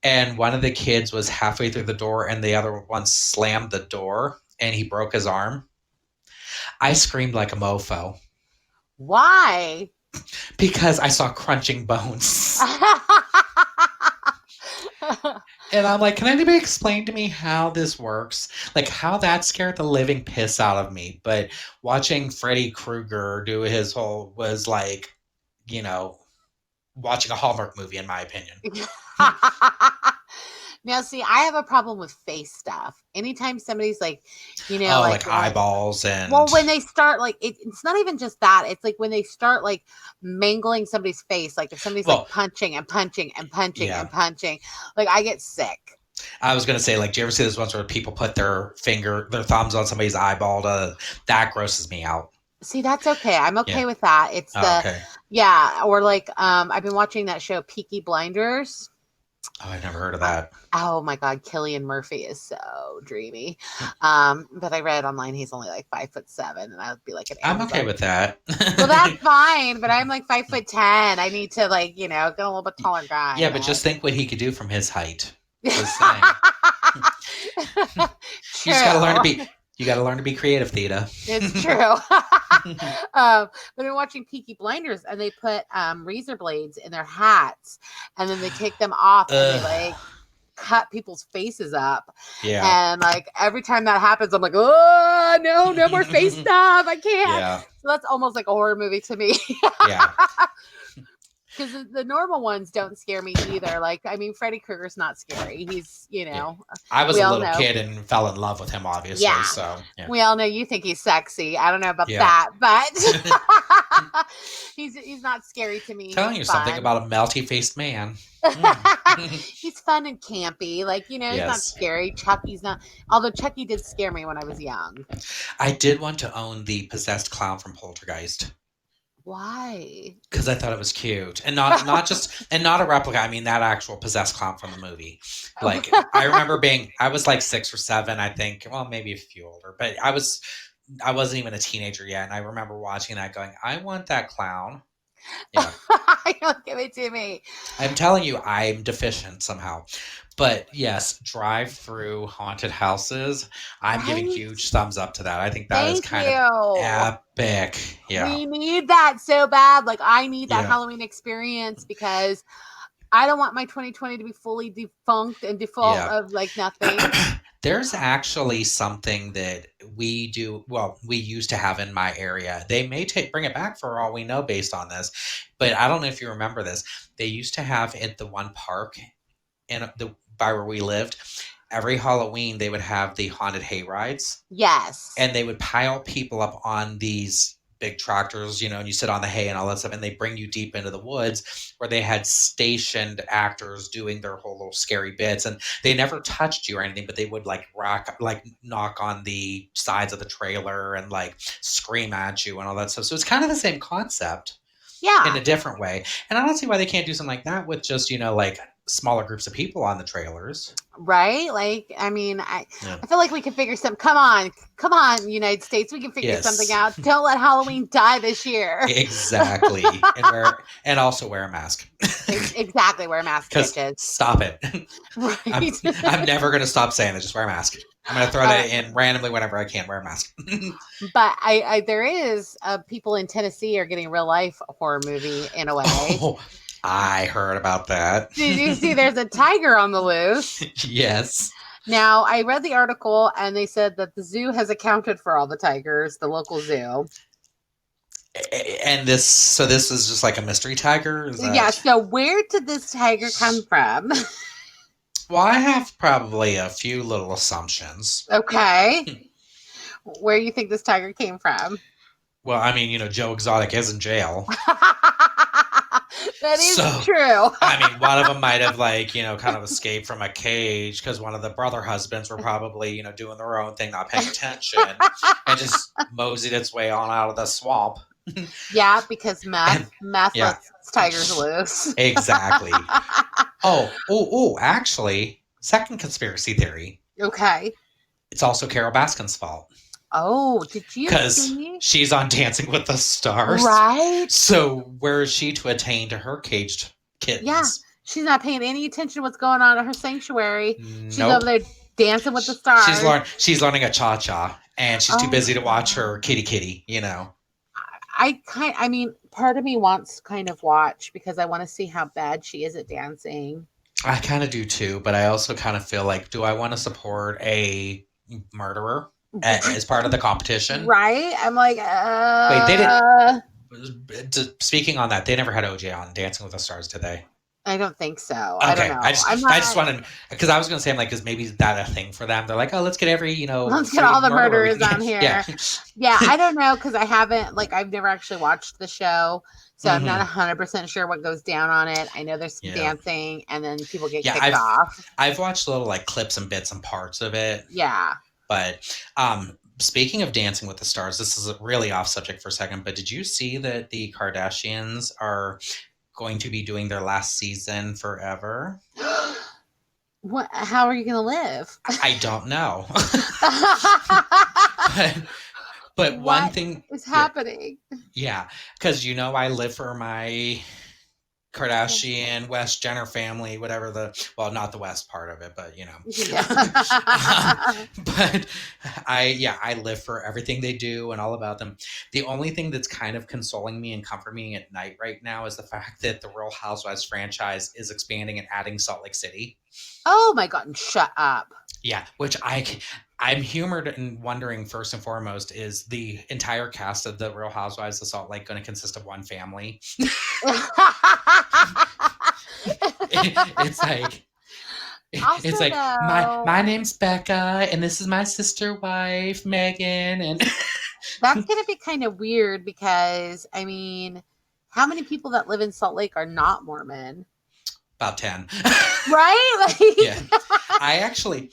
And one of the kids was halfway through the door and the other one slammed the door and he broke his arm. I screamed like a mofo. Why? Because I saw crunching bones. And I'm like, can anybody explain to me how this works? Like how that scared the living piss out of me. But watching Freddy Krueger do his whole was like, you know, watching a Hallmark movie, in my opinion. Now, see, I have a problem with face stuff. Anytime somebody's like, you know, like eyeballs and. Well, when they start like, it's not even just that. It's like when they start like mangling somebody's face, like if somebody's like punching and punching and punching and punching, like I get sick. I was going to say, like, do you ever see those ones where people put their thumbs on somebody's eyeball? That grosses me out. See, that's okay. I'm okay with that. It's or like, I've been watching that show Peaky Blinders. Oh, I've never heard of that. Oh my God, Cillian Murphy is so dreamy. But I read online he's only like 5'7", and I would be like, I'm okay with that. Well, that's fine, but I'm like 5'10". I need to like, you know, get a little bit taller guy. Yeah, but just think what he could do from his height. Just You just gotta learn to be. You got to learn to be creative, Theta. It's true. But I'm watching Peaky Blinders, and they put razor blades in their hats, and then they take them off, and they like cut people's faces up. Yeah. And like every time that happens, I'm like, oh no more face stuff. I can't. Yeah. So that's almost like a horror movie to me. Yeah. Because the normal ones don't scare me either. Like, I mean, Freddy Krueger's not scary. He's, you know. I was a little kid and fell in love with him, obviously. Yeah. So we all know you think he's sexy. I don't know about that, but he's not scary to me. Telling you something about a melty-faced man. He's fun and campy. Like, you know, he's not scary. Chucky's not. Although Chucky did scare me when I was young. I did want to own the possessed clown from Poltergeist. Why? Because I thought it was cute, and not a replica. I mean, that actual possessed clown from the movie. Like I remember I was like 6 or 7, I think. Well, maybe a few older, but I wasn't even a teenager yet, and I remember watching that, going, "I want that clown." Yeah. Don't give it to me. I'm telling you, I'm deficient somehow. But yes, drive through haunted houses. I'm giving Right? huge thumbs up to that. I think that is Thank kind of you. epic. Yeah. We need that so bad. Like, I need that Yeah. Halloween experience because I don't want my 2020 to be fully defunct and default Yeah. of like nothing. There's actually something that we do. Well, we used to have in my area. They may bring it back for all we know based on this, but I don't know if you remember this. They used to have at the one park in the by where we lived. Every Halloween, they would have the haunted hay rides, Yes. and they would pile people up on these big tractors, and you sit on the hay and all that stuff, and they bring you deep into the woods where they had stationed actors doing their whole little scary bits, and they never touched you or anything, but they would like knock on the sides of the trailer and like scream at you and all that stuff. So it's kind of the same concept in Yeah. a different way. And I don't see why they can't do something like that with just, like smaller groups of people on the trailers. Right? Like, I mean, Yeah. I feel like we can figure some. Come on, United States, we can figure something Yes. out. Don't let Halloween die this year. Exactly. And also wear a mask. Exactly, wear a mask, Because bitches. stop it. I'm Right. I'm never gonna stop saying it. Just wear a mask. I'm gonna throw that in randomly whenever I can. Wear a mask. But I there is people in Tennessee are getting real life horror movie in a way. Oh, I heard about that. Did you see there's a tiger on the loose? Yes. Now, I read the article and they said that the zoo has accounted for all the tigers, the local zoo. And this is just like a mystery tiger? Is Yeah, that... so where did this tiger come from? Well, I have probably a few little assumptions. Okay. Where do you think this tiger came from? Well, I mean, Joe Exotic is in jail. That is So, true. I mean, one of them might have kind of escaped from a cage because one of the brother husbands were probably, doing their own thing, not paying attention, and just moseyed its way on out of the swamp. Yeah, because meth Yeah, lets tigers loose. exactly. Actually, second conspiracy theory. Okay. It's also Carol Baskin's fault Oh, did you because see? she's on Dancing with the Stars. Right? So where is she to attain to her caged kittens? Yeah. She's not paying any attention to what's going on in her sanctuary. She's Nope. over there dancing with the stars. She's learning a cha-cha, and she's too Oh busy to my watch her God. kitty. I mean, part of me wants to kind of watch because I want to see how bad she is at dancing. I kind of do too, but I also kind of feel like, do I want to support a murderer as part of the competition? Right? I'm like, Wait, they didn't. Speaking on that, they never had OJ on Dancing with the Stars, did they? I don't think so. I don't Okay, know. I not. just wanted, because I was going to say, I'm like, is maybe that a thing for them? They're like, oh, let's get Let's get all the murderers on here. Yeah. Yeah, I don't know because I've never actually watched the show. So I'm not Mm-hmm. 100% sure what goes down on it. I know there's some Yeah. dancing and then people get Yeah, kicked off. I've watched little like clips and bits and parts of it. Yeah. But speaking of Dancing with the Stars, this is really off subject for a second, but did you see that the Kardashians are going to be doing their last season forever? What? How are you going to live? I don't know. but one What thing is happening? yeah, because I live for my Kardashian, West Jenner family, whatever not the West part of it, but Yeah. but I live for everything they do and all about them. The only thing that's kind of consoling me and comforting me at night right now is the fact that the Real Housewives franchise is expanding and adding Salt Lake City. Oh my God, and shut up. Yeah, which I'm humored and wondering first and foremost, is the entire cast of the Real Housewives of Salt Lake going to consist of one family? It's like Also, it's like though, my name's Becca and this is my sister wife Megan, and that's going to be kind of weird because I mean, how many people that live in Salt Lake are not Mormon? about 10. Right? Yeah. I actually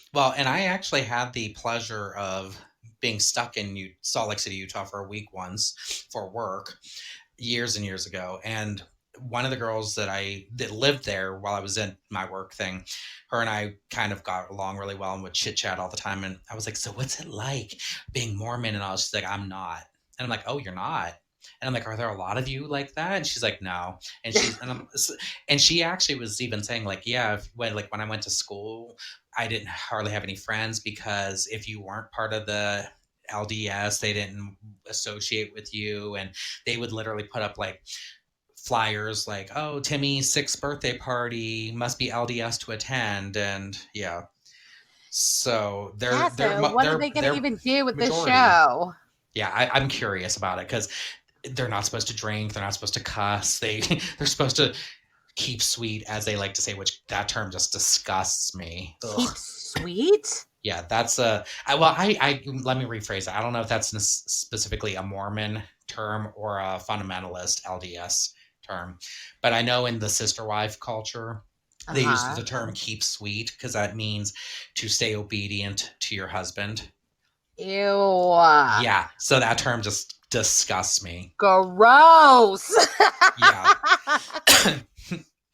had the pleasure of being stuck in Salt Lake City, Utah for a week once for work years and years ago. And one of the girls that lived there while I was in my work thing, her and I kind of got along really well and would chit chat all the time. And I was like, so what's it like being Mormon? And all? She's like, I'm not. And I'm like, oh, you're not? And I'm like, are there a lot of you like that? And she's like, no. And she actually was even saying like, yeah, when I went to school, I didn't hardly have any friends because if you weren't part of the LDS, they didn't associate with you, and they would literally put up like flyers like, oh, Timmy's 6th birthday party must be LDS to attend, and yeah. So Yeah, so what are they going to they're even do with this majority. show? Yeah, I'm curious about it because they're not supposed to drink, they're not supposed to cuss, they're supposed to keep sweet, as they like to say, which that term just disgusts me. Keep Ugh. sweet? Yeah, that's I let me rephrase it. I don't know if that's specifically a Mormon term or a fundamentalist LDS term, but I know in the sister wife culture, they use the term keep sweet because that means to stay obedient to your husband. Ew. Yeah, so that term just disgusts me. Gross. Yeah.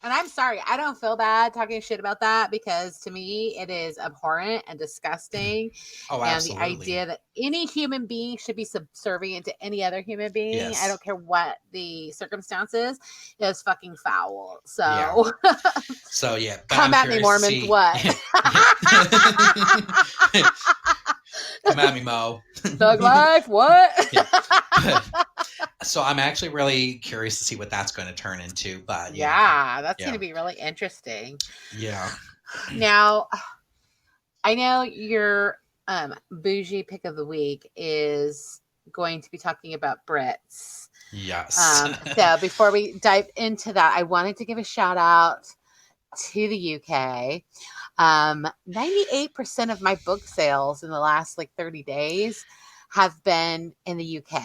And I'm sorry, I don't feel bad talking shit about that because to me it is abhorrent and disgusting. Oh, And the absolutely. idea that any human being should be subservient to any other human being, Yes. I don't care what the circumstances, is fucking foul. So, Yeah. So yeah, but come I'm at me, curious to Mormons. see. What? Come at me, Mo. Thug life. What? Yeah. So I'm actually really curious to see what that's going to turn into. But yeah, that's yeah. going to be really interesting. Yeah. Now, I know your bougie pick of the week is going to be talking about Brits. Yes. So before we dive into that, I wanted to give a shout out to the UK. 98% of my book sales in the last like 30 days have been in the UK.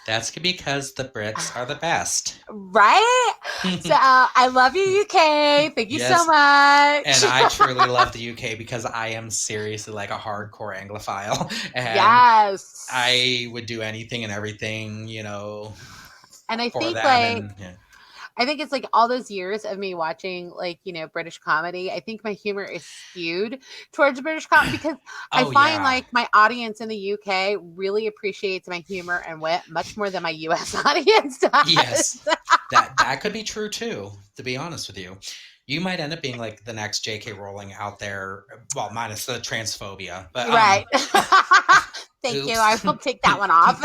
That's because the Brits are the best. Right? So I love you, UK. Thank you so much. And I truly love the UK because I am seriously like a hardcore Anglophile. And yes. I would do anything and everything, you know, and I for think them. like And, yeah. I think it's like all those years of me watching like, you know, British comedy. I think my humor is skewed towards British comedy because I find like my audience in the UK really appreciates my humor and wit much more than my US audience does. Yes. That could be true too, to be honest with you. You might end up being like the next J.K. Rowling out there, well, minus the transphobia. But right. Thank you. I will take that one off.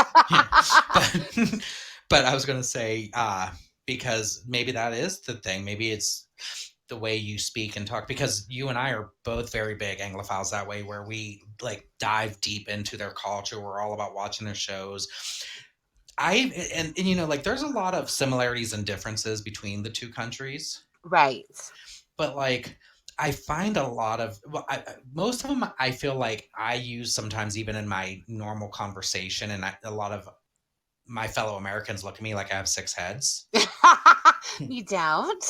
But I was going to say, because maybe that is the thing. Maybe it's the way you speak and talk, because you and I are both very big Anglophiles that way, where we like dive deep into their culture. We're all about watching their shows. And you know, like there's a lot of similarities and differences between the two countries. Right. But like, I find a lot of, most of them, I feel like I use sometimes even in my normal conversation. And a lot of my fellow Americans look at me like I have 6 heads. You don't.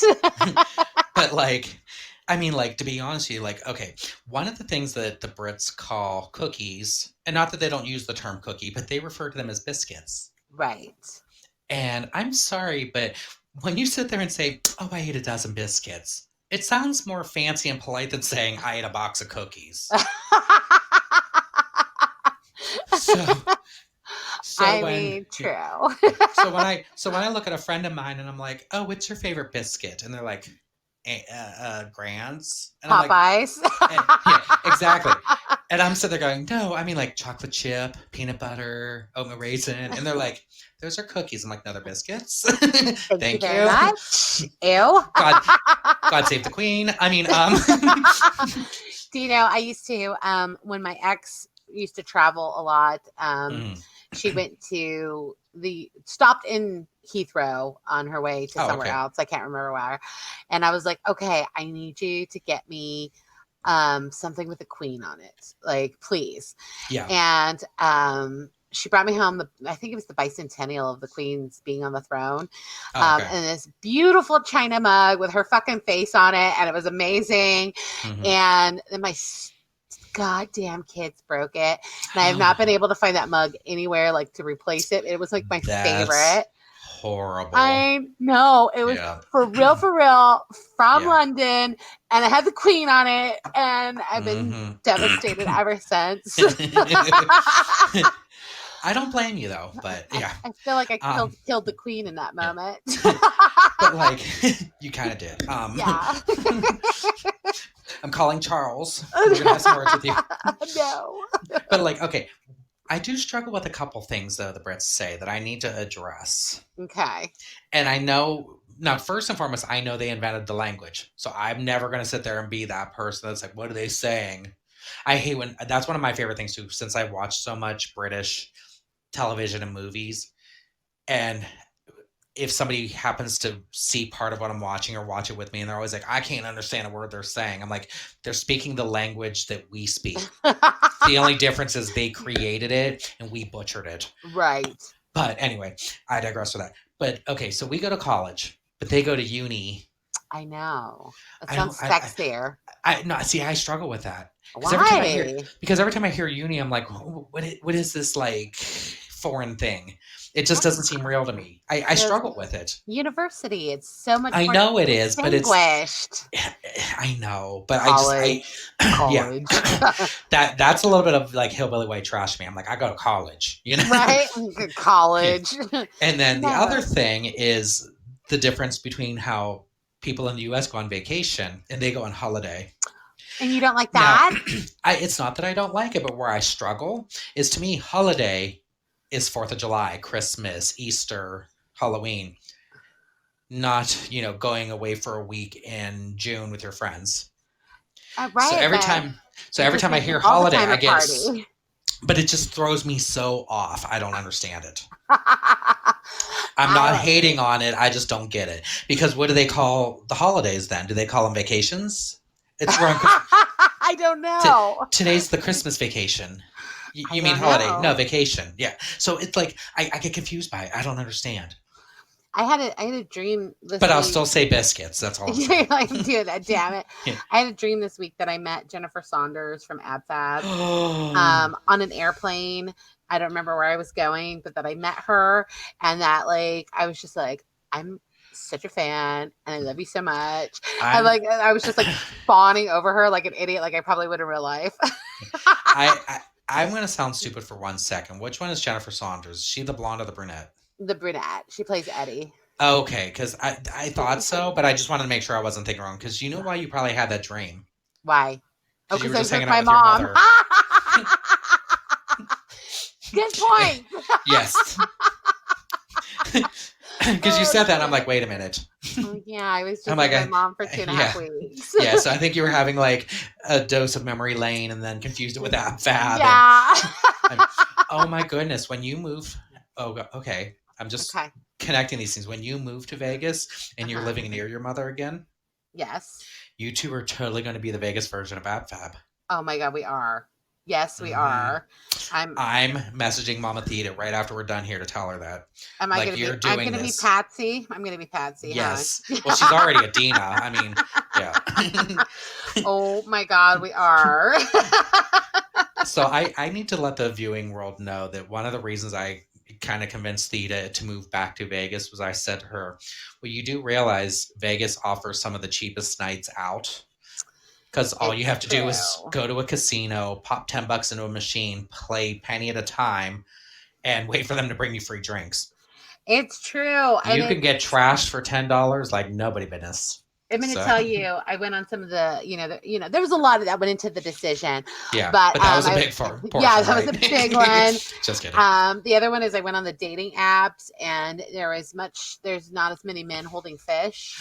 But like, I mean, like, to be honest with you, like, okay, one of the things that the Brits call cookies, and not that they don't use the term cookie, but they refer to them as biscuits. Right. And I'm sorry, but when you sit there and say, oh, I ate a dozen biscuits, it sounds more fancy and polite than saying I ate a box of cookies. I mean, true. So when I look at a friend of mine and I'm like, oh, what's your favorite biscuit? And they're like, Grand's. And Popeyes. Yeah, exactly. And I'm sitting there going, no, I mean like chocolate chip, peanut butter, oatmeal raisin. And they're like, those are cookies. I'm like, no, they're biscuits. Thank you very much. Ew. God save the queen. I mean, do you know, I used to, when my ex used to travel a lot, she went to stopped in Heathrow on her way to somewhere else. I can't remember where. And I was like, okay, I need you to get me something with a queen on it. Like, please. Yeah. And she brought me home I think it was the bicentennial of the queen's being on the throne. And this beautiful china mug with her fucking face on it. And it was amazing. And then my goddamn kids broke it, and I have not been able to find that mug anywhere like to replace it. It was like my favorite. Horrible. I know, it was for real from London, and it had the queen on it, and I've been devastated ever since. I don't blame you though, but yeah. I feel like I Um, killed the queen in that yeah. moment. But like, you kind of did. Yeah. I'm calling Charles. We're gonna have some words with you. No. But like, okay, I do struggle with a couple things though the Brits say that I need to address. Okay. And I know now, first and foremost, I know they invented the language. So I'm never gonna sit there and be that person that's like, what are they saying? I hate when that's one of my favorite things too, since I watched so much British television and movies. And if somebody happens to see part of what I'm watching or watch it with me and they're always like, I can't understand a word they're saying. I'm like, they're speaking the language that we speak. The only difference is they created it and we butchered it. Right. But anyway, I digress with that. But okay, so we go to college, but they go to uni. I know. It I don't sounds sexier. I no see I struggle with that. Why? Because every time I hear uni, I'm like, what is this like foreign thing? It just doesn't seem real to me. I struggle with it. University. It's so much I more know it is, but it's distinguished. I know, but College. yeah. That's a little bit of like hillbilly white trash me. I'm like, I go to college, you know? Right? College. And then the No. other thing is the difference between how people in the US go on vacation and they go on holiday. And you don't like that? Now, it's not that I don't like it, but where I struggle is to me, holiday is 4th of July, Christmas, Easter, Halloween. Not, going away for a week in June with your friends. Right. So every time I hear holiday, I get party. But it just throws me so off. I don't understand it. I'm not hating on it. I just don't get it. Because what do they call the holidays then? Do they call them vacations? It's wrong. I don't know. Today's the Christmas vacation. You mean holiday? Know. No, vacation. Yeah. So it's like I get confused by it. I don't understand. I had a dream this But week. I'll still say biscuits. That's all. I'm doing that. Damn it! Yeah. I had a dream this week that I met Jennifer Saunders from AbFab on an airplane. I don't remember where I was going, but that I met her, and that like I was just like, I'm such a fan, and I love you so much. I was just like fawning over her like an idiot, like I probably would in real life. I'm going to sound stupid for 1 second. Which one is Jennifer Saunders? Is she the blonde or the brunette? The brunette. She plays Eddie. Okay, because I thought so, but I just wanted to make sure I wasn't thinking wrong. Because you know why you probably had that dream? Why? Oh, because I was with my mom. Good point. Yes. Because you said that, and I'm like, wait a minute. Yeah, I was just with my mom for 2.5 weeks. Yeah, so I think you were having like a dose of memory lane and then confused it with AbFab. Yeah. Oh my goodness, when you move... Oh, okay. I'm just connecting these things. When you move to Vegas and you're living near your mother again... Yes. You two are totally going to be the Vegas version of AbFab. Oh my God, we are. Yes, we are. I'm messaging Mama Theta right after we're done here to tell her that. I'm going to be Patsy. I'm going to be Patsy. Yes. Huh? Well, she's already a Dina. I mean, yeah. Oh my God, we are. So I need to let the viewing world know that one of the reasons I kind of convinced Theta to move back to Vegas was I said to her, well, you do realize Vegas offers some of the cheapest nights out. Because all you have to do is go to a casino, pop $10 into a machine, play penny at a time, and wait for them to bring you free drinks. It's true. You can get trashed for $10 like nobody business. I'm going to tell you, I went on some of the, there was a lot of that went into the decision. Yeah, but that was a big portion. Yeah, that was a big one. Just kidding. The other one is I went on the dating apps, and there's not as many men holding fish.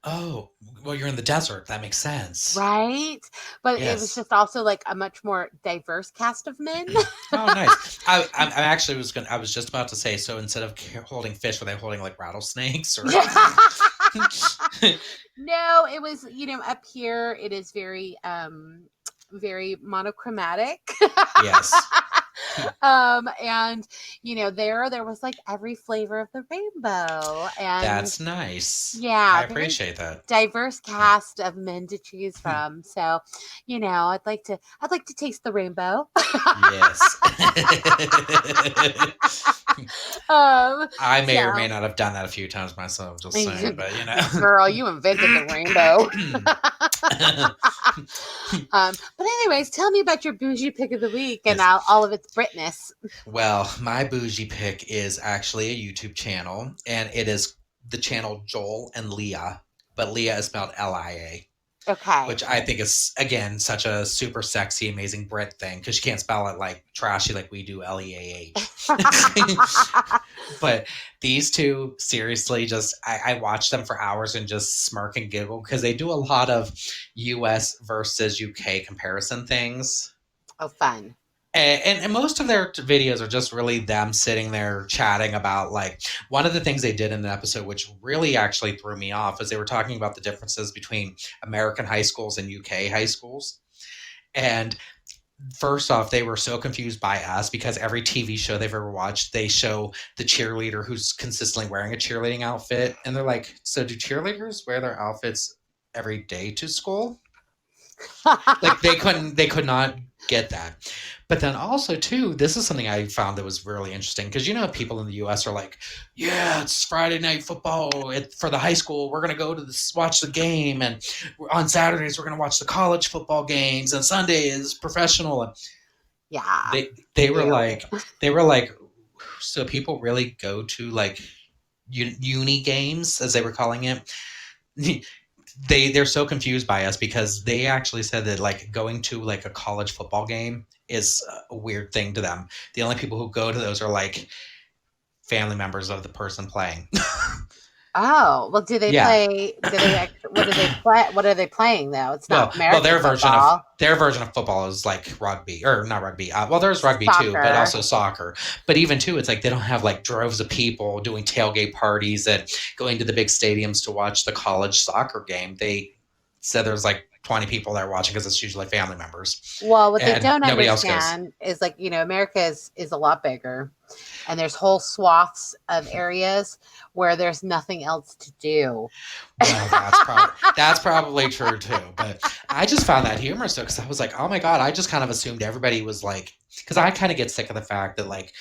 Oh, well, you're in the desert. That makes sense. Right? But it was just also like a much more diverse cast of men. Oh, nice. I was just about to say, so instead of holding fish, were they holding like rattlesnakes or? No, it was, up here it is very, very monochromatic. Yes. And there was like every flavor of the rainbow, and that's nice. Yeah, I appreciate that. Diverse cast of men to choose from. So, I'd like to taste the rainbow. Yes. I may or may So, not have done that a few times myself, just saying, but girl, you invented the rainbow. But anyways, tell me about your bougie pick of the week and Yes. all of its Britness. Well, my bougie pick is actually a YouTube channel, and it is the channel Joel and Leah, but Leah is spelled Lia, Okay. which I think is, again, such a super sexy, amazing Brit thing because you can't spell it like trashy like we do Leah. But these two, seriously, just I watch them for hours and just smirk and giggle because they do a lot of US versus UK comparison things. Oh, fun. And most of their videos are just really them sitting there chatting about, like, one of the things they did in the episode which really actually threw me off is they were talking about the differences between American high schools and UK high schools. And first off, they were so confused by us because every TV show they've ever watched, they show the cheerleader who's consistently wearing a cheerleading outfit, and they're like, so do cheerleaders wear their outfits every day to school? Like, they could not get that. But then also too, this is something I found that was really interesting because people in the US are like, yeah, it's Friday night football for the high school, we're going to go to watch the game, and on Saturdays we're going to watch the college football games, and Sunday is professional. And Yeah. they were Ew. like they were like so people really go to, like, uni games, as they were calling it. They're so confused by us because they actually said that, like, going to, like, a college football game is a weird thing to them. The only people who go to those are, like, family members of the person playing. Oh, well, do they Yeah. play? What do they play? What are they playing though? It's not Well, American football. their version of football is like rugby, or not rugby. Well, there's rugby too, but Soccer. also soccer. But even too, it's like they don't have, like, droves of people doing tailgate parties and going to the big stadiums to watch the college soccer game. They said there's like 20 people there watching because it's usually family members, Well, what they and don't nobody else goes. understand is, like, America is a lot bigger, and there's whole swaths of areas where there's nothing else to do. Well, that's probably true too. But I just found that humorous though, because I was like, oh my god, I just kind of assumed everybody was like, because I kind of get sick of the fact that, like,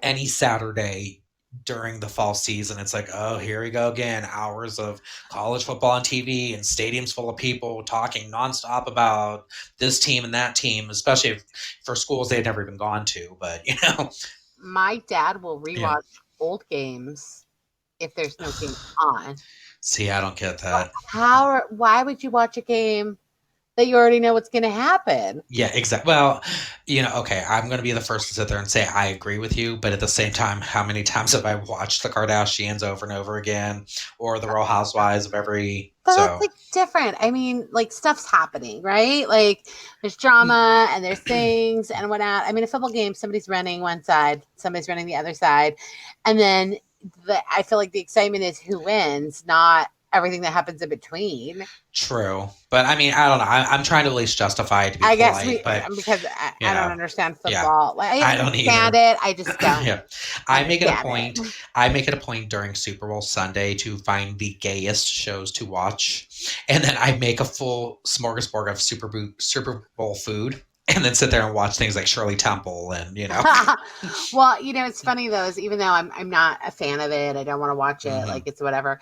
any Saturday during the fall season, it's like, oh, here we go again, hours of college football on TV and stadiums full of people talking nonstop about this team and that team, especially for schools they've never even gone to. But My dad will yeah. rewatch old games if there's no game on. See, I don't get that. Why would you watch a game that you already know what's going to happen? Yeah, exactly. Well, okay, I'm going to be the first to sit there and say I agree with you, but at the same time, how many times have I watched the Kardashians over and over again, or the Real Housewives of every? But So that's, like, different. I mean, like, stuff's happening, right? Like, there's drama and there's things and whatnot. I mean, a football game, somebody's running one side, somebody's running the other side, and then I feel like the excitement is who wins, not everything that happens in between. true, but I mean, I don't know. I'm trying to at least justify it to be I guess polite, but because I don't understand yeah, football. Like, I I don't understand either. it. I just don't Yeah, I make it a understand point. it. I make it a point during Super Bowl Sunday to find the gayest shows to watch, and then I make a full smorgasbord of Super Bowl food, and then sit there and watch things like Shirley Temple and Well, it's funny though, is even though I'm not a fan of it, I don't want to watch it. Like, Mhm. it's whatever.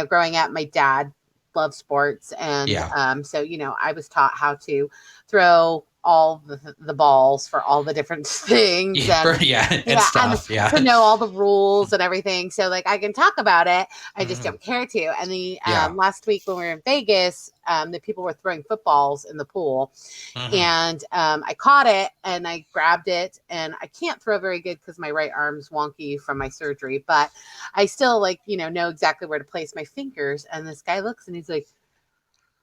Growing up, my dad loved sports, and Yeah, so I was taught how to throw all the balls for all the different things, yeah, and yeah, and yeah, and stuff. Yeah, to know all the rules and everything. So, like, I can talk about it, I just Mhm. don't care to. And the Yeah. last week when we were in Vegas, the people were throwing footballs in the pool, Mhm. and I caught it and I grabbed it, and I can't throw very good because my right arm's wonky from my surgery, but I still, like, know exactly where to place my fingers. And this guy looks and he's like,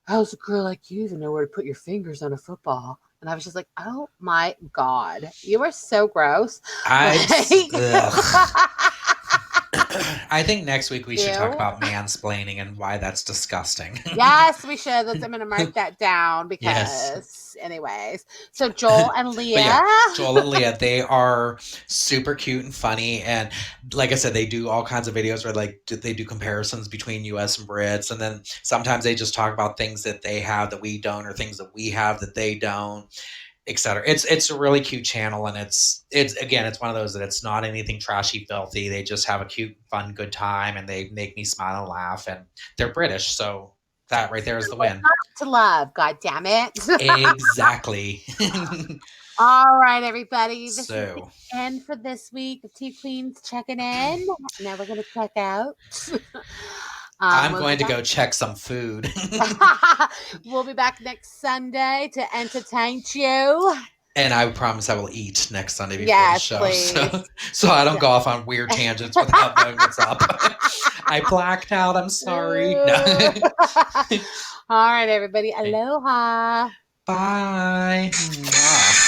how's a girl like you even know where to put your fingers on a football? And I was just like, oh my God, you are so gross. I Like, ugh. I think next week we should talk ew. about mansplaining and why that's disgusting. Yes, we should. I'm going to mark that down Yes. because, anyways. So Joel and But Leah. yeah, Joel and Leah, they are super cute and funny. And like I said, they do all kinds of videos where, like, they do comparisons between US and Brits. And then sometimes they just talk about things that they have that we don't, or things that we have that they don't. etc. It's a really cute channel, and it's again, it's one of those that it's not anything trashy, filthy. They just have a cute, fun, good time, and they make me smile and laugh. And they're British, so that right there is the win. To love, God damn it. Exactly. All right, everybody. This is the So end for this week of Two Queens checking in. Now we're gonna check out. I'm We'll going be to go check some food. back. We'll be back next Sunday to entertain you. And I promise I will eat next Sunday before the Yes, show, please. so I don't go off on weird tangents without knowing what's up. I blacked out. I'm sorry. No. All right, everybody. Aloha. Bye. Mwah.